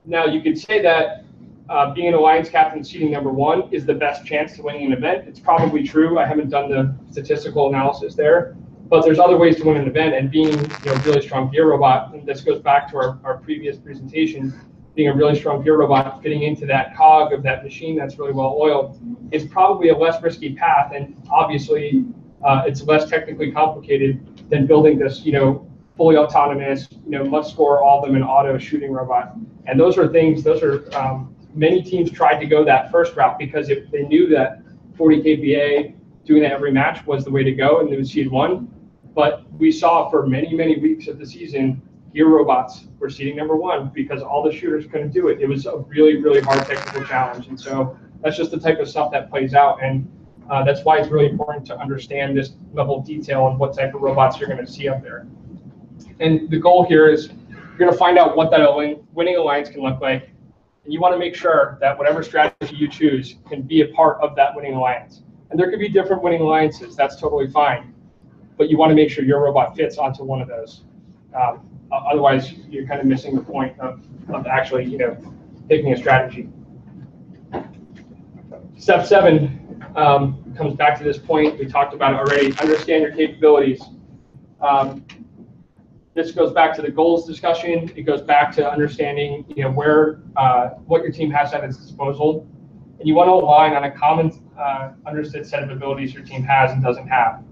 Now you could say that being an alliance captain seeding number 1 is the best chance to winning an event. It's probably true. I haven't done the statistical analysis there. But there's other ways to win an event, and being a really strong gear robot, and this goes back to our previous presentation, being a really strong gear robot, fitting into that cog of that machine that's really well oiled, is probably a less risky path, and obviously it's less technically complicated than building this fully autonomous, must score all of them in auto shooting robot. And those are many teams tried to go that first route because if they knew that 40 kPa doing that every match was the way to go and they would seed 1. But we saw for many, many weeks of the season, gear robots were seeding number 1 because all the shooters couldn't do it. It was a really, really hard technical challenge. And so that's just the type of stuff that plays out. And that's why it's really important to understand this level of detail and what type of robots you're going to see up there. And the goal here is you're going to find out what that winning alliance can look like. And you want to make sure that whatever strategy you choose can be a part of that winning alliance. And there could be different winning alliances. That's totally fine. But you want to make sure your robot fits onto one of those. Otherwise, you're kind of missing the point of actually, picking a strategy. Step 7 comes back to this point. We talked about it already. Understand your capabilities. This goes back to the goals discussion. It goes back to understanding, where what your team has at its disposal, and you want to align on a common understood set of abilities your team has and doesn't have.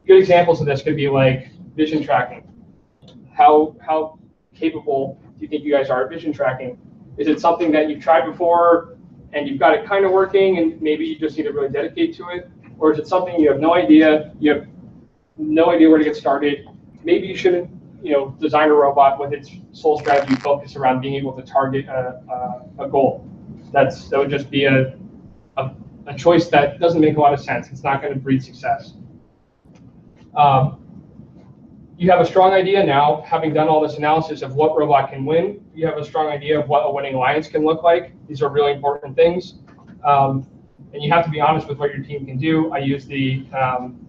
Good examples of this could be like vision tracking. How capable do you think you guys are at vision tracking? Is it something that you've tried before and you've got it kind of working and maybe you just need to really dedicate to it? Or is it something you have no idea, where to get started? Maybe you shouldn't, design a robot with its sole strategy focused around being able to target a goal. That would just be a choice that doesn't make a lot of sense. It's not going to breed success. You have a strong idea now, having done all this analysis of what robot can win. You have a strong idea of what a winning alliance can look like. These are really important things. And you have to be honest with what your team can do. I use the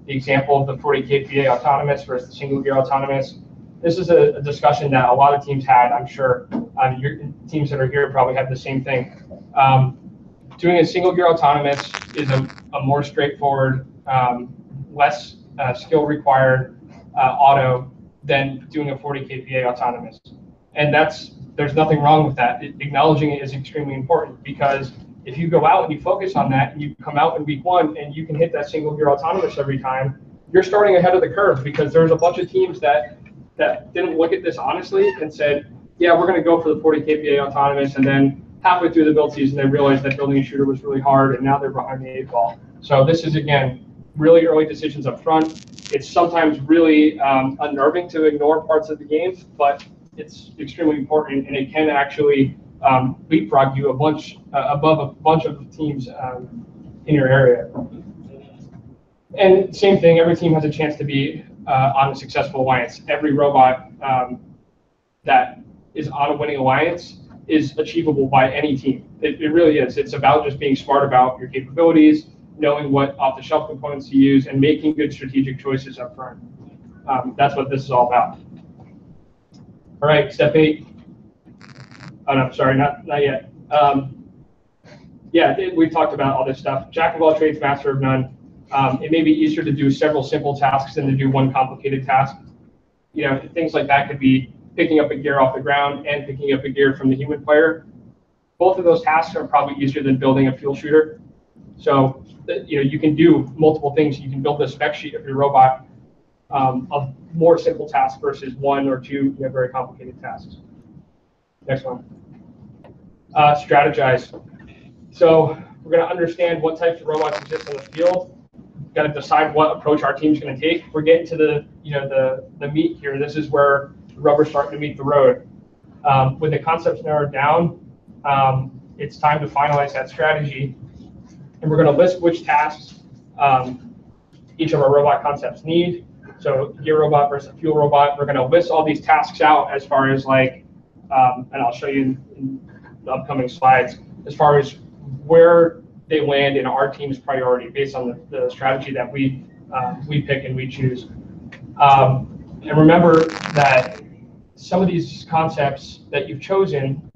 example of the 40 kPa autonomous versus the single gear autonomous. This is a discussion that a lot of teams had, I'm sure. Your teams that are here probably have the same thing. Doing a single gear autonomous is a more straightforward, less skill required auto than doing a 40 kPa autonomous. And there's nothing wrong with that. Acknowledging it is extremely important, because if you go out and you focus on that and you come out in week 1 and you can hit that single gear autonomous every time, you're starting ahead of the curve, because there's a bunch of teams that didn't look at this honestly and said, yeah, we're going to go for the 40 kPa autonomous, and then halfway through the build season they realized that building a shooter was really hard, and now they're behind the 8 ball. So this is, again, really early decisions up front. It's sometimes really unnerving to ignore parts of the game, but it's extremely important, and it can actually leapfrog you above a bunch of teams in your area. And same thing, every team has a chance to be on a successful alliance. Every robot that is on a winning alliance is achievable by any team. It really is. It's about just being smart about your capabilities, knowing what off-the-shelf components to use, and making good strategic choices up front. That's what this is all about. All right, step 8. Oh, no, sorry, not yet. Yeah, we've talked about all this stuff. Jack of all trades, master of none. It may be easier to do several simple tasks than to do one complicated task. Things like that could be picking up a gear off the ground and picking up a gear from the human player. Both of those tasks are probably easier than building a fuel shooter. So, you can do multiple things. You can build a spec sheet of your robot of more simple tasks versus 1 or 2 very complicated tasks. Next one. Strategize. So we're going to understand what types of robots exist in the field. We've got to decide what approach our team's going to take. We're getting to the meat here. This is where the rubber's starting to meet the road. With the concepts narrowed down, it's time to finalize that strategy. And we're going to list which tasks each of our robot concepts need. So gear robot versus fuel robot. We're going to list all these tasks out as far as and I'll show you in the upcoming slides, as far as where they land in our team's priority based on the strategy that we pick and we choose. And remember that some of these concepts that you've chosen,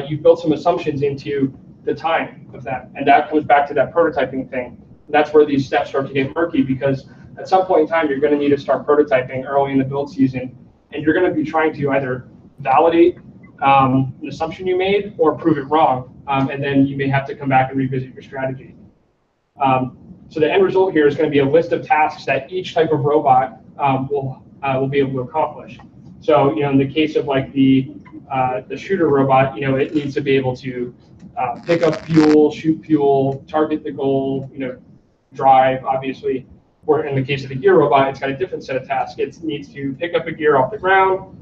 you've built some assumptions into the time of that. And that comes back to that prototyping thing. That's where these steps start to get murky, because at some point in time, you're going to need to start prototyping early in the build season. And you're going to be trying to either validate an assumption you made or prove it wrong. And then you may have to come back and revisit your strategy. So the end result here is going to be a list of tasks that each type of robot will be able to accomplish. So, in the case of like the shooter robot, it needs to be able to pick up fuel, shoot fuel, target the goal, drive, obviously. Or in the case of the gear robot, it's got a different set of tasks. It needs to pick up a gear off the ground.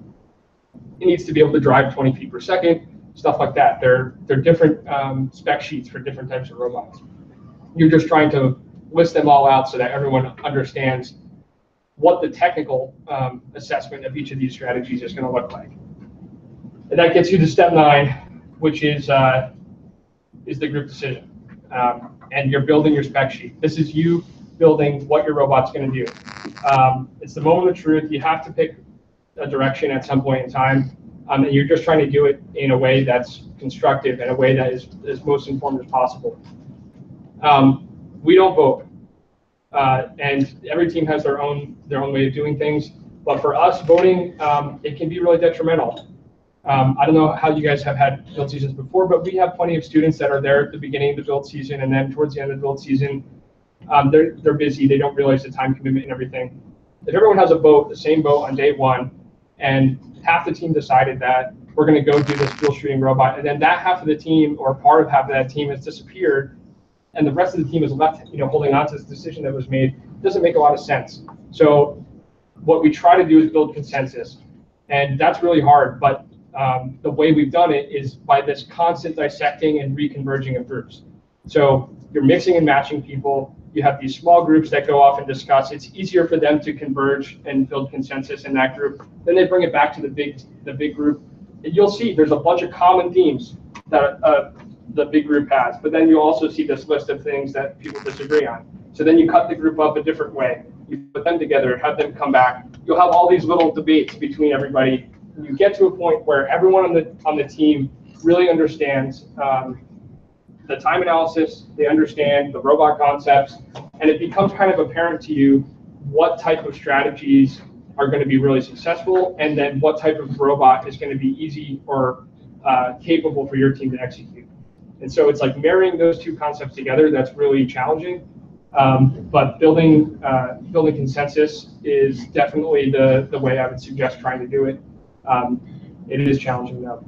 It needs to be able to drive 20 feet per second, stuff like that. They're different spec sheets for different types of robots. You're just trying to list them all out so that everyone understands what the technical assessment of each of these strategies is going to look like. And that gets you to step 9, which is the group decision. and you're building your spec sheet. This is you building what your robot's going to do. It's the moment of truth. You have to pick a direction at some point in time, and you're just trying to do it in a way that's constructive and a way that is most informed as possible. We don't vote, and every team has their own way of doing things. But for us, voting it can be really detrimental. I don't know how you guys have had build seasons before, but we have plenty of students that are there at the beginning of the build season, and then towards the end of the build season, they're busy. They don't realize the time commitment and everything. If everyone has a vote, the same vote on day one, and half the team decided that we're going to go do this fuel shooting robot, and then that half of the team or part of half of that team has disappeared, and the rest of the team is left, holding on to this decision that was made, it doesn't make a lot of sense. So what we try to do is build consensus, and that's really hard. But the way we've done it is by this constant dissecting and reconverging of groups. So you're mixing and matching people. You have these small groups that go off and discuss. It's easier for them to converge and build consensus in that group. Then they bring it back to the big group. And you'll see there's a bunch of common themes that the big group has. But then you also see this list of things that people disagree on. So then you cut the group up a different way. You put them together, have them come back. You'll have all these little debates between everybody. You get to a point where everyone on the team really understands the time analysis, they understand the robot concepts, and it becomes kind of apparent to you what type of strategies are going to be really successful, and then what type of robot is going to be easy or capable for your team to execute. And so it's like marrying those two concepts together that's really challenging. But building consensus is definitely the way I would suggest trying to do it. It is challenging though.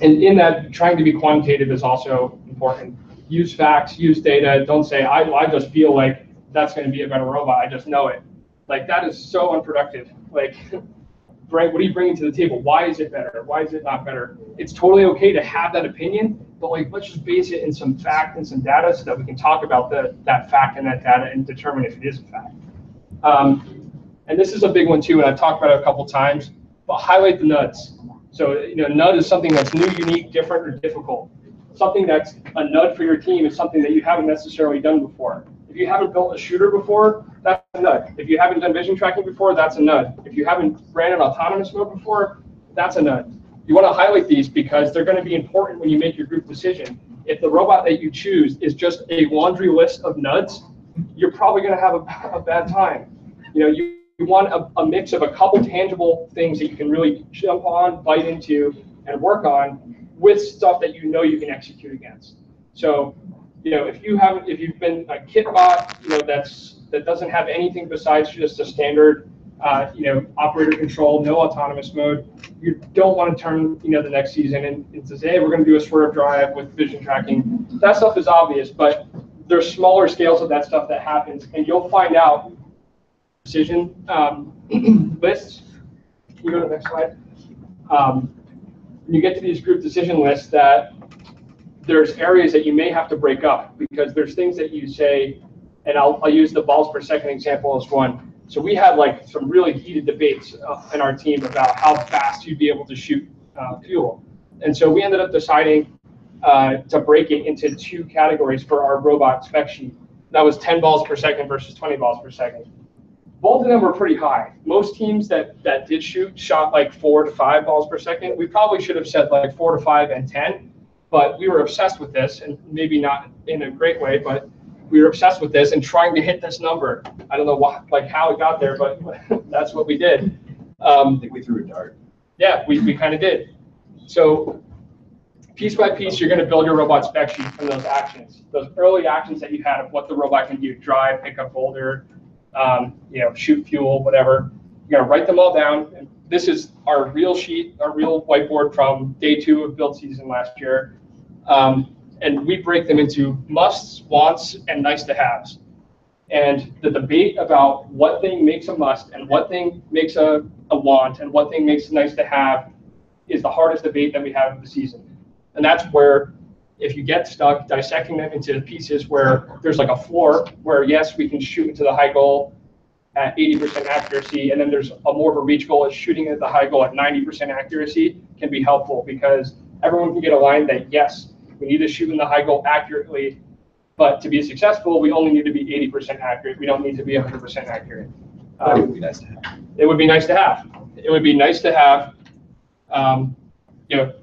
And in that, trying to be quantitative is also important. Use facts, use data. Don't say, I just feel like that's going to be a better robot. I just know it. Like, that is so unproductive. Like, what are you bringing to the table? Why is it better? Why is it not better? It's totally okay to have that opinion, but like, let's just base it in some fact and some data so that we can talk about that fact and that data and determine if it is a fact. And this is a big one too, and I've talked about it a couple times, but highlight the nuds. So, nud is something that's new, unique, different, or difficult. Something that's a nud for your team is something that you haven't necessarily done before. If you haven't built a shooter before, that's a nud. If you haven't done vision tracking before, that's a nud. If you haven't ran an autonomous mode before, that's a nud. You want to highlight these because they're going to be important when you make your group decision. If the robot that you choose is just a laundry list of nuds, you're probably going to have a bad time. You want a mix of a couple tangible things that you can really jump on, bite into, and work on with stuff that you can execute against. So, if you've been a kit bot, that doesn't have anything besides just a standard, operator control, no autonomous mode, you don't want to turn, the next season and to say, hey, we're going to do a swerve drive with vision tracking. That stuff is obvious, but there's smaller scales of that stuff that happens, and you'll find out decision lists. Can you go to the next slide? When you get to these group decision lists, that there's areas that you may have to break up because there's things that you say, and I'll use the balls per second example as one. So we had like some really heated debates in our team about how fast you'd be able to shoot fuel. And so we ended up deciding to break it into two categories for our robot spec sheet. That was 10 balls per second versus 20 balls per second. Both of them were pretty high. Most teams that did shoot shot like 4 to 5 balls per second. We probably should have said like 4 to 5 and 10, but we were obsessed with this, and maybe not in a great way, but we were obsessed with this and trying to hit this number. I don't know how it got there, but that's what we did. I think we threw a dart. Yeah, we kind of did. So piece by piece, you're going to build your robot spec sheet from those actions, those early actions that you had of what the robot can do: drive, pick up boulder, shoot fuel, whatever. You're gonna write them all down. And this is our real sheet, our real whiteboard from day 2 of build season last year. And we break them into musts, wants, and nice to haves. And the debate about what thing makes a must and what thing makes a want and what thing makes a nice to have is the hardest debate that we have of the season. And that's where, if you get stuck dissecting them into pieces where there's like a floor where, yes, we can shoot into the high goal at 80% accuracy, and then there's a more of a reach goal, is shooting at the high goal at 90% accuracy, can be helpful because everyone can get aligned that, yes, we need to shoot in the high goal accurately, But to be successful, we only need to be 80% accurate. We don't need to be 100% accurate. That would be nice to have. It would be nice to have. It would be nice to have,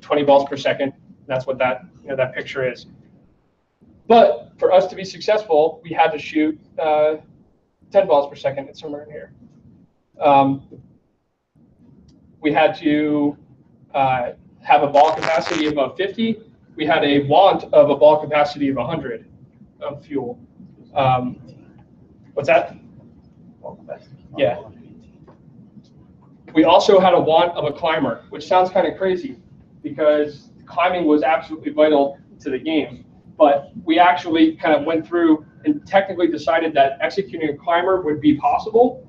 20 balls per second. That's what that that picture is. But for us to be successful, we had to shoot 10 balls per second. It's somewhere in here. We had to have a ball capacity of 50. We had a want of a ball capacity of 100 of fuel. What's that? Yeah. We also had a want of a climber, which sounds kind of crazy because climbing was absolutely vital to the game. But we actually kind of went through and technically decided that executing a climber would be possible,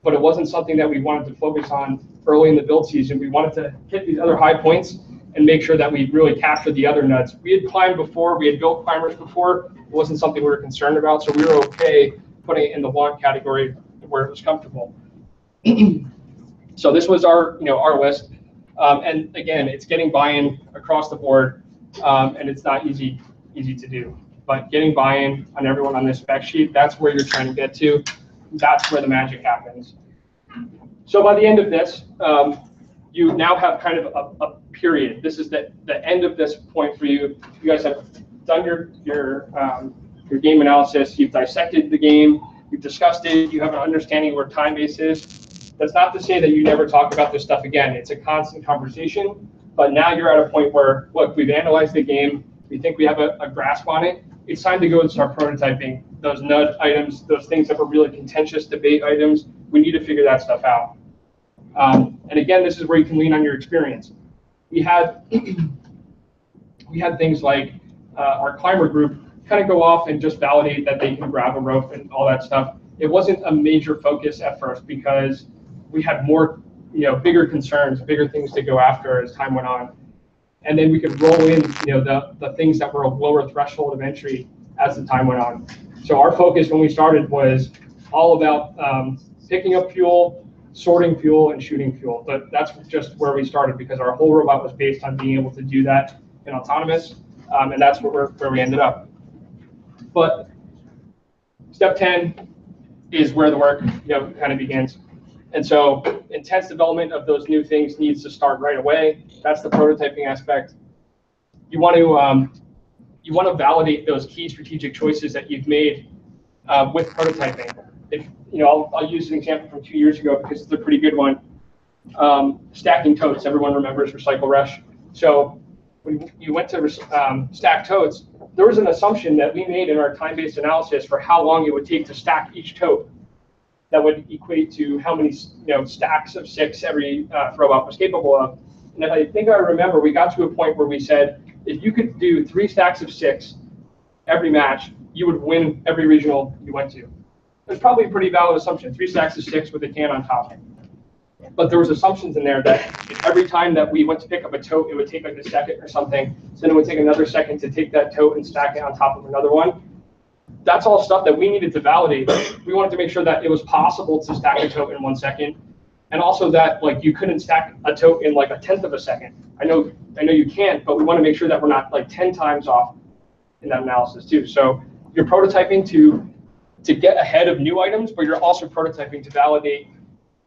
but it wasn't something that we wanted to focus on early in the build season. We wanted to hit these other high points and make sure that we really captured the other nuts. We had climbed before, we had built climbers before. It wasn't something we were concerned about, so we were okay putting it in the want category where it was comfortable. So this was our list. And again, it's getting buy-in across the board, and it's not easy to do. But getting buy-in on everyone on this spec sheet, that's where you're trying to get to. That's where the magic happens. So by the end of this, you now have kind of a period. This is the end of this point for you. You guys have done your game analysis. You've dissected the game. You've discussed it. You have an understanding of where time base is. That's not to say that you never talk about this stuff again. It's a constant conversation. But now you're at a point where, look, we've analyzed the game. We think we have a grasp on it. It's time to go and start prototyping those nudge items, those things that were really contentious debate items. We need to figure that stuff out. And again, this is where you can lean on your experience. We had things like our climber group kind of go off and just validate that they can grab a rope and all that stuff. It wasn't a major focus at first because we had more, bigger concerns, bigger things to go after as time went on. And then we could roll in, the things that were a lower threshold of entry as the time went on. So our focus when we started was all about picking up fuel, sorting fuel, and shooting fuel. But that's just where we started because our whole robot was based on being able to do that in autonomous, and that's where we ended up. But step 10 is where the work kind of begins. And so intense development of those new things needs to start right away. That's the prototyping aspect. You want to validate those key strategic choices that you've made with prototyping. If I'll use an example from 2 years ago because it's a pretty good one. Stacking totes. Everyone remembers Recycle Rush. So when you went to stack totes, there was an assumption that we made in our time-based analysis for how long it would take to stack each tote. That would equate to how many stacks of 6 every robot was capable of. And if I think I remember, we got to a point where we said, if you could do 3 stacks of 6 every match, you would win every regional you went to. It's probably a pretty valid assumption, 3 stacks of 6 with a can on top. But there was assumptions in there that every time that we went to pick up a tote, it would take like a second or something. So then it would take another second to take that tote and stack it on top of another one. That's all stuff that we needed to validate. We wanted to make sure that it was possible to stack a tote in 1 second. And also that you couldn't stack a tote in like 1/10 of a second. I know you can't, but we want to make sure that we're not 10 times off in that analysis too. So you're prototyping to get ahead of new items, but you're also prototyping to validate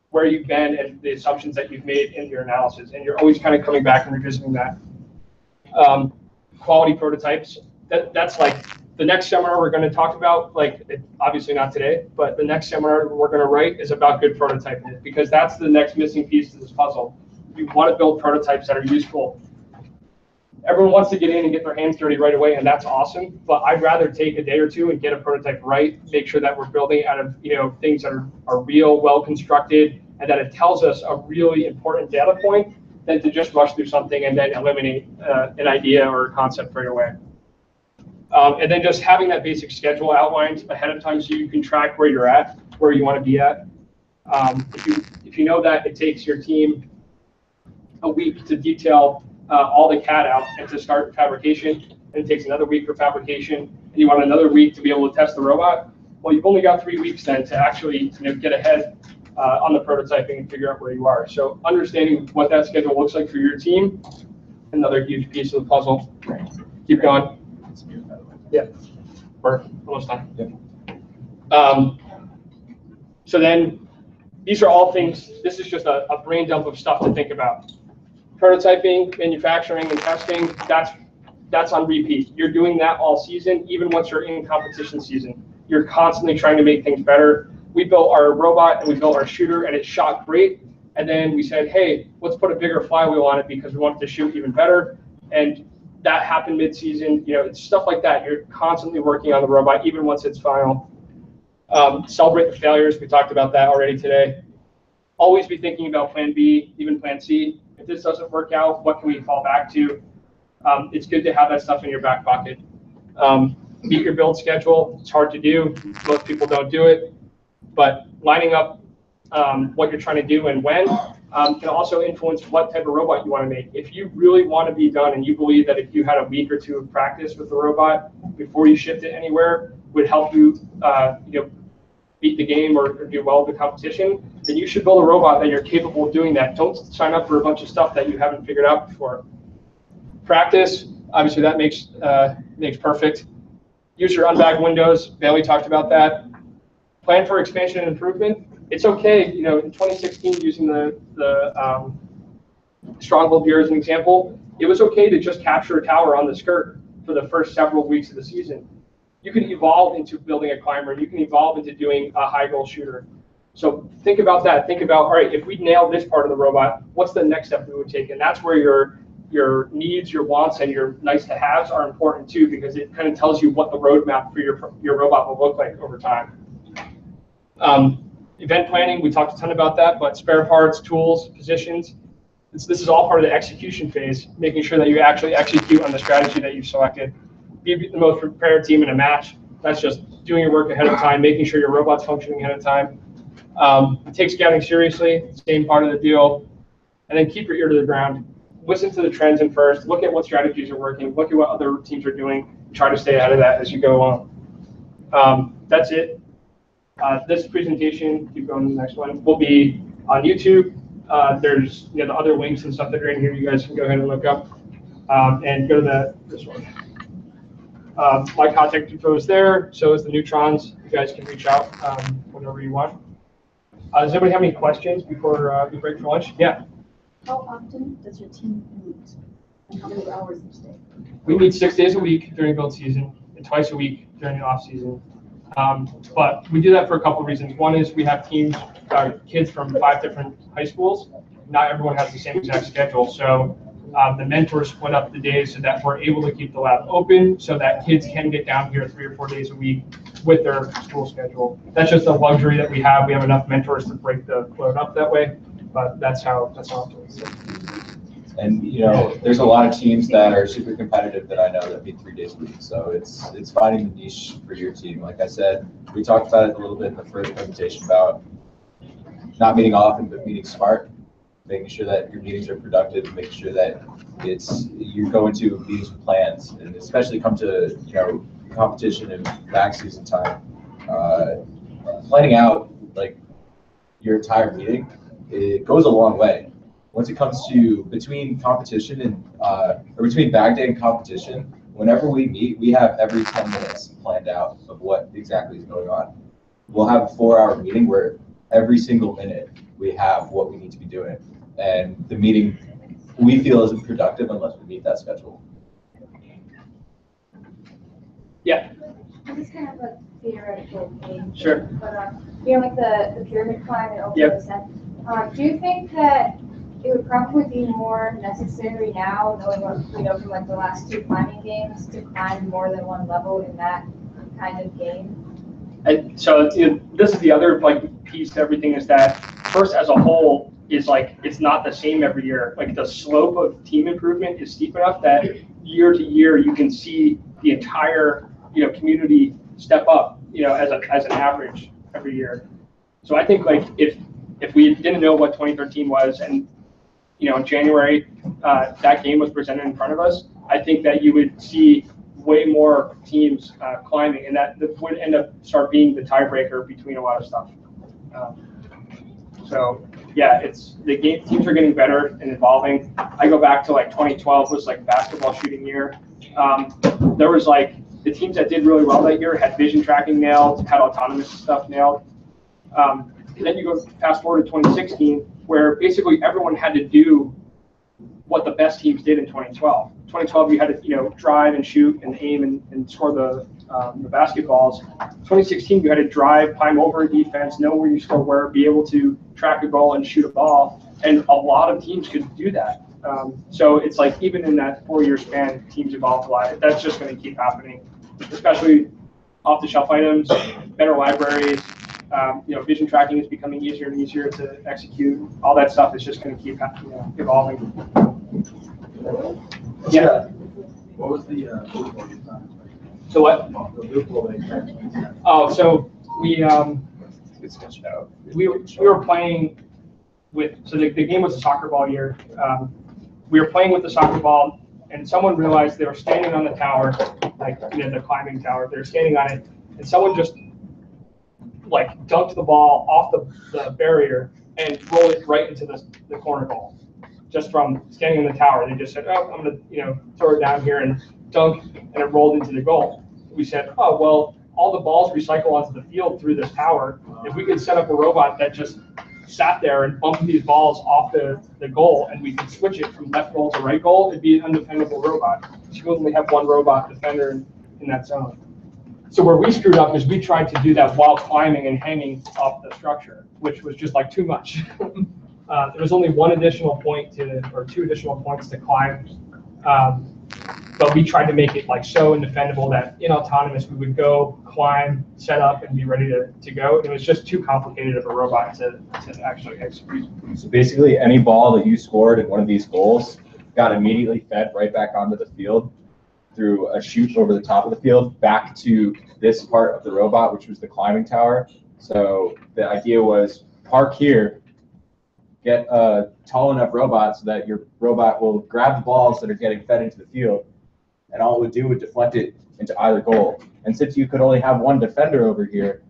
where you've been and the assumptions that you've made in your analysis. And you're always kind of coming back and revisiting that. Quality prototypes, that's the next seminar we're going to talk about, obviously not today, but the next seminar we're going to write is about good prototyping because that's the next missing piece to this puzzle. You want to build prototypes that are useful. Everyone wants to get in and get their hands dirty right away, and that's awesome. But I'd rather take a day or two and get a prototype right, make sure that we're building out of things that are real, well constructed, and that it tells us a really important data point than to just rush through something and then eliminate an idea or a concept right away. And then just having that basic schedule outlined ahead of time so you can track where you're at, where you want to be at. If you know that it takes your team a week to detail all the CAD out and to start fabrication, and it takes another week for fabrication, and you want another week to be able to test the robot, well, you've only got 3 weeks then to actually get ahead on the prototyping and figure out where you are. So understanding what that schedule looks like for your team, another huge piece of the puzzle. Keep going. Yeah. We're almost done. So then, these are all things, this is just a brain dump of stuff to think about. Prototyping, manufacturing, and testing, that's on repeat. You're doing that all season, even once you're in competition season. You're constantly trying to make things better. We built our robot and we built our shooter and it shot great. And then we said, hey, let's put a bigger flywheel on it because we want it to shoot even better. And that happened mid-season. You know, it's stuff like that. You're constantly working on the robot, even once it's final. Celebrate the failures. We talked about that already today. Always be thinking about plan B, even plan C. If this doesn't work out, what can we fall back to? It's good to have that stuff in your back pocket. Meet your build schedule. It's hard to do. Most people don't do it. But lining up what you're trying to do and when can also influence what type of robot you want to make. If you really want to be done and you believe that if you had a week or two of practice with the robot before you shipped it anywhere would help you, beat the game or do well with the competition, then you should build a robot that you're capable of doing that. Don't sign up for a bunch of stuff that you haven't figured out before. Practice, obviously that makes perfect. Use your unbagged windows. Bailey talked about that. Plan for expansion and improvement. It's okay, in 2016, using the Stronghold gear as an example, it was okay to just capture a tower on the skirt for the first several weeks of the season. You can evolve into building a climber. You can evolve into doing a high goal shooter. So think about that. Think about, all right, if we nail this part of the robot, what's the next step we would take? And that's where your needs, your wants, and your nice to haves are important too, because it kind of tells you what the roadmap for your robot will look like over time. Event planning, we talked a ton about that, but spare parts, tools, positions, this is all part of the execution phase, making sure that you actually execute on the strategy that you've selected. Be the most prepared team in a match. That's just doing your work ahead of time, making sure your robot's functioning ahead of time. Take scouting seriously, same part of the deal. And then keep your ear to the ground. Listen to the trends in first. Look at what strategies are working. Look at what other teams are doing. Try to stay ahead of that as you go along. That's it. This presentation, keep going to the next one, will be on YouTube. There's the other links and stuff that are in here. You guys can go ahead and look up and go to this one. My contact info is there. So is the Neutrons. You guys can reach out whenever you want. Does anybody have any questions before we break for lunch? Yeah. How often does your team meet? And how many hours each day? We meet 6 days a week during build season and twice a week during the off season. But we do that for a couple of reasons. One is we have teams, kids from 5 different high schools. Not everyone has the same exact schedule. So the mentors split up the days so that we're able to keep the lab open so that kids can get down here 3 or 4 days a week with their school schedule. That's just a luxury that we have. We have enough mentors to break the load up that way, but that's how it works. And there's a lot of teams that are super competitive that I know that meet 3 days a week. So it's finding the niche for your team. Like I said, we talked about it a little bit in the first presentation about not meeting often, but meeting smart, making sure that your meetings are productive, making sure that you're going to meetings with plans, and especially come to competition and back season time. Planning out like your entire meeting, it goes a long way. Once it comes to between competition and or between back day and competition, whenever we meet, we have every 10 minutes planned out of what exactly is going on. We'll have a 4-hour meeting where every single minute we have what we need to be doing. And the meeting we feel isn't productive unless we meet that schedule. Yeah. This is kind of a theoretical thing. Sure. But like the pyramid climb and open descent, do you think that it would probably be more necessary now, knowing what we know from like the last 2 climbing games, to climb more than one level in that kind of game? And so this is the other piece to everything, is that first as a whole is it's not the same every year. Like the slope of team improvement is steep enough that year to year you can see the entire community step up as an average every year. So I think if we didn't know what 2013 was and in January that game was presented in front of us, I think that you would see way more teams climbing, and that would end up start being the tiebreaker between a lot of stuff. So yeah, teams are getting better and evolving. I go back to 2012 was basketball shooting year. There was the teams that did really well that year had vision tracking nailed, had autonomous stuff nailed. And then you go fast forward to 2016, where basically everyone had to do what the best teams did in 2012. 2012, you had to drive and shoot and aim and score the basketballs. 2016, you had to drive, climb over a defense, know where you score where, be able to track a goal and shoot a ball. And a lot of teams could do that. So it's like even in that 4-year span, teams evolved a lot. That's just going to keep happening, especially off-the-shelf items, better libraries. Vision tracking is becoming easier and easier to execute. All that stuff is just going to keep evolving. Yeah. What was the loophole you found? So what? The loophole they found. Oh, so we were playing with, so the game was a soccer ball year. We were playing with the soccer ball, and someone realized they were standing on the tower, like the climbing tower. They were standing on it, and someone just like dunked the ball off the barrier and rolled it right into the corner goal. Just from standing in the tower, they just said, "Oh, I'm gonna throw it down here and dunk," and it rolled into the goal. We said, "Oh well, all the balls recycle onto the field through this tower. If we could set up a robot that just sat there and bumped these balls off the goal, and we could switch it from left goal to right goal, it'd be an undefendable robot." So you only have one robot defender in that zone. So where we screwed up is we tried to do that while climbing and hanging off the structure, which was just like too much. There was only one additional point or two additional points to climb, but we tried to make it like so indefendable that in autonomous we would go climb, set up, and be ready to go. It was just too complicated of a robot to actually execute. So basically, any ball that you scored in one of these goals got immediately fed right back onto the field through a chute over the top of the field back to this part of the robot, which was the climbing tower. So the idea was park here, get a tall enough robot so that your robot will grab the balls that are getting fed into the field, and all it would do would deflect it into either goal. And since you could only have one defender over here,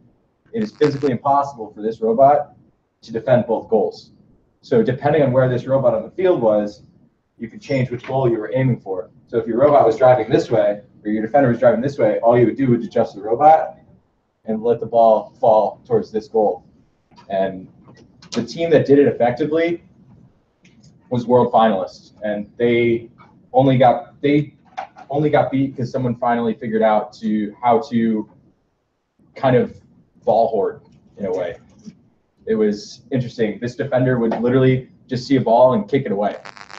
it is physically impossible for this robot to defend both goals. So depending on where this robot on the field was, you could change which goal you were aiming for. So if your robot was driving this way, or your defender was driving this way, all you would do would adjust the robot and let the ball fall towards this goal. And the team that did it effectively was world finalists, and they only got beat because someone finally figured out how to kind of ball hoard in a way. It was interesting. This defender would literally just see a ball and kick it away.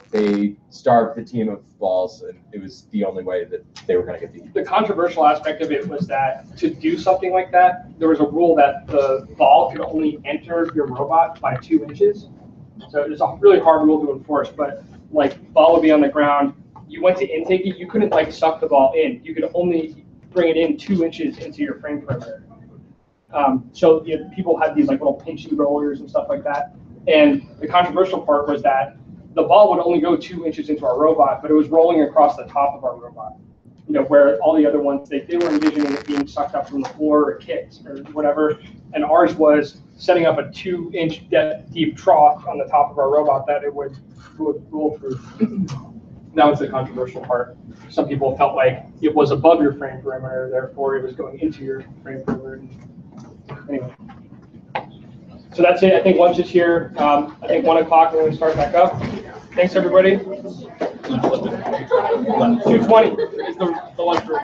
They starved the team of balls, and it was the only way that they were going to get beat. The controversial aspect of it was that to do something like that, there was a rule that the ball could only enter your robot by 2 inches. So it's a really hard rule to enforce, but like ball would be on the ground. You went to intake it, you couldn't like suck the ball in. You could only bring it in 2 inches into your frame perimeter. So people had these like little pinchy rollers and stuff like that. And the controversial part was that the ball would only go 2 inches into our robot, but it was rolling across the top of our robot. Where all the other ones, they were envisioning it being sucked up from the floor or kicked or whatever. And ours was setting up a 2-inch deep trough on the top of our robot that it would roll through. That was the controversial part. Some people felt like it was above your frame perimeter, therefore it was going into your frame perimeter. Anyway. So that's it. I think lunch is here. I think 1 o'clock we're going to start back up. Thanks, everybody. 2:20 is the lunch break.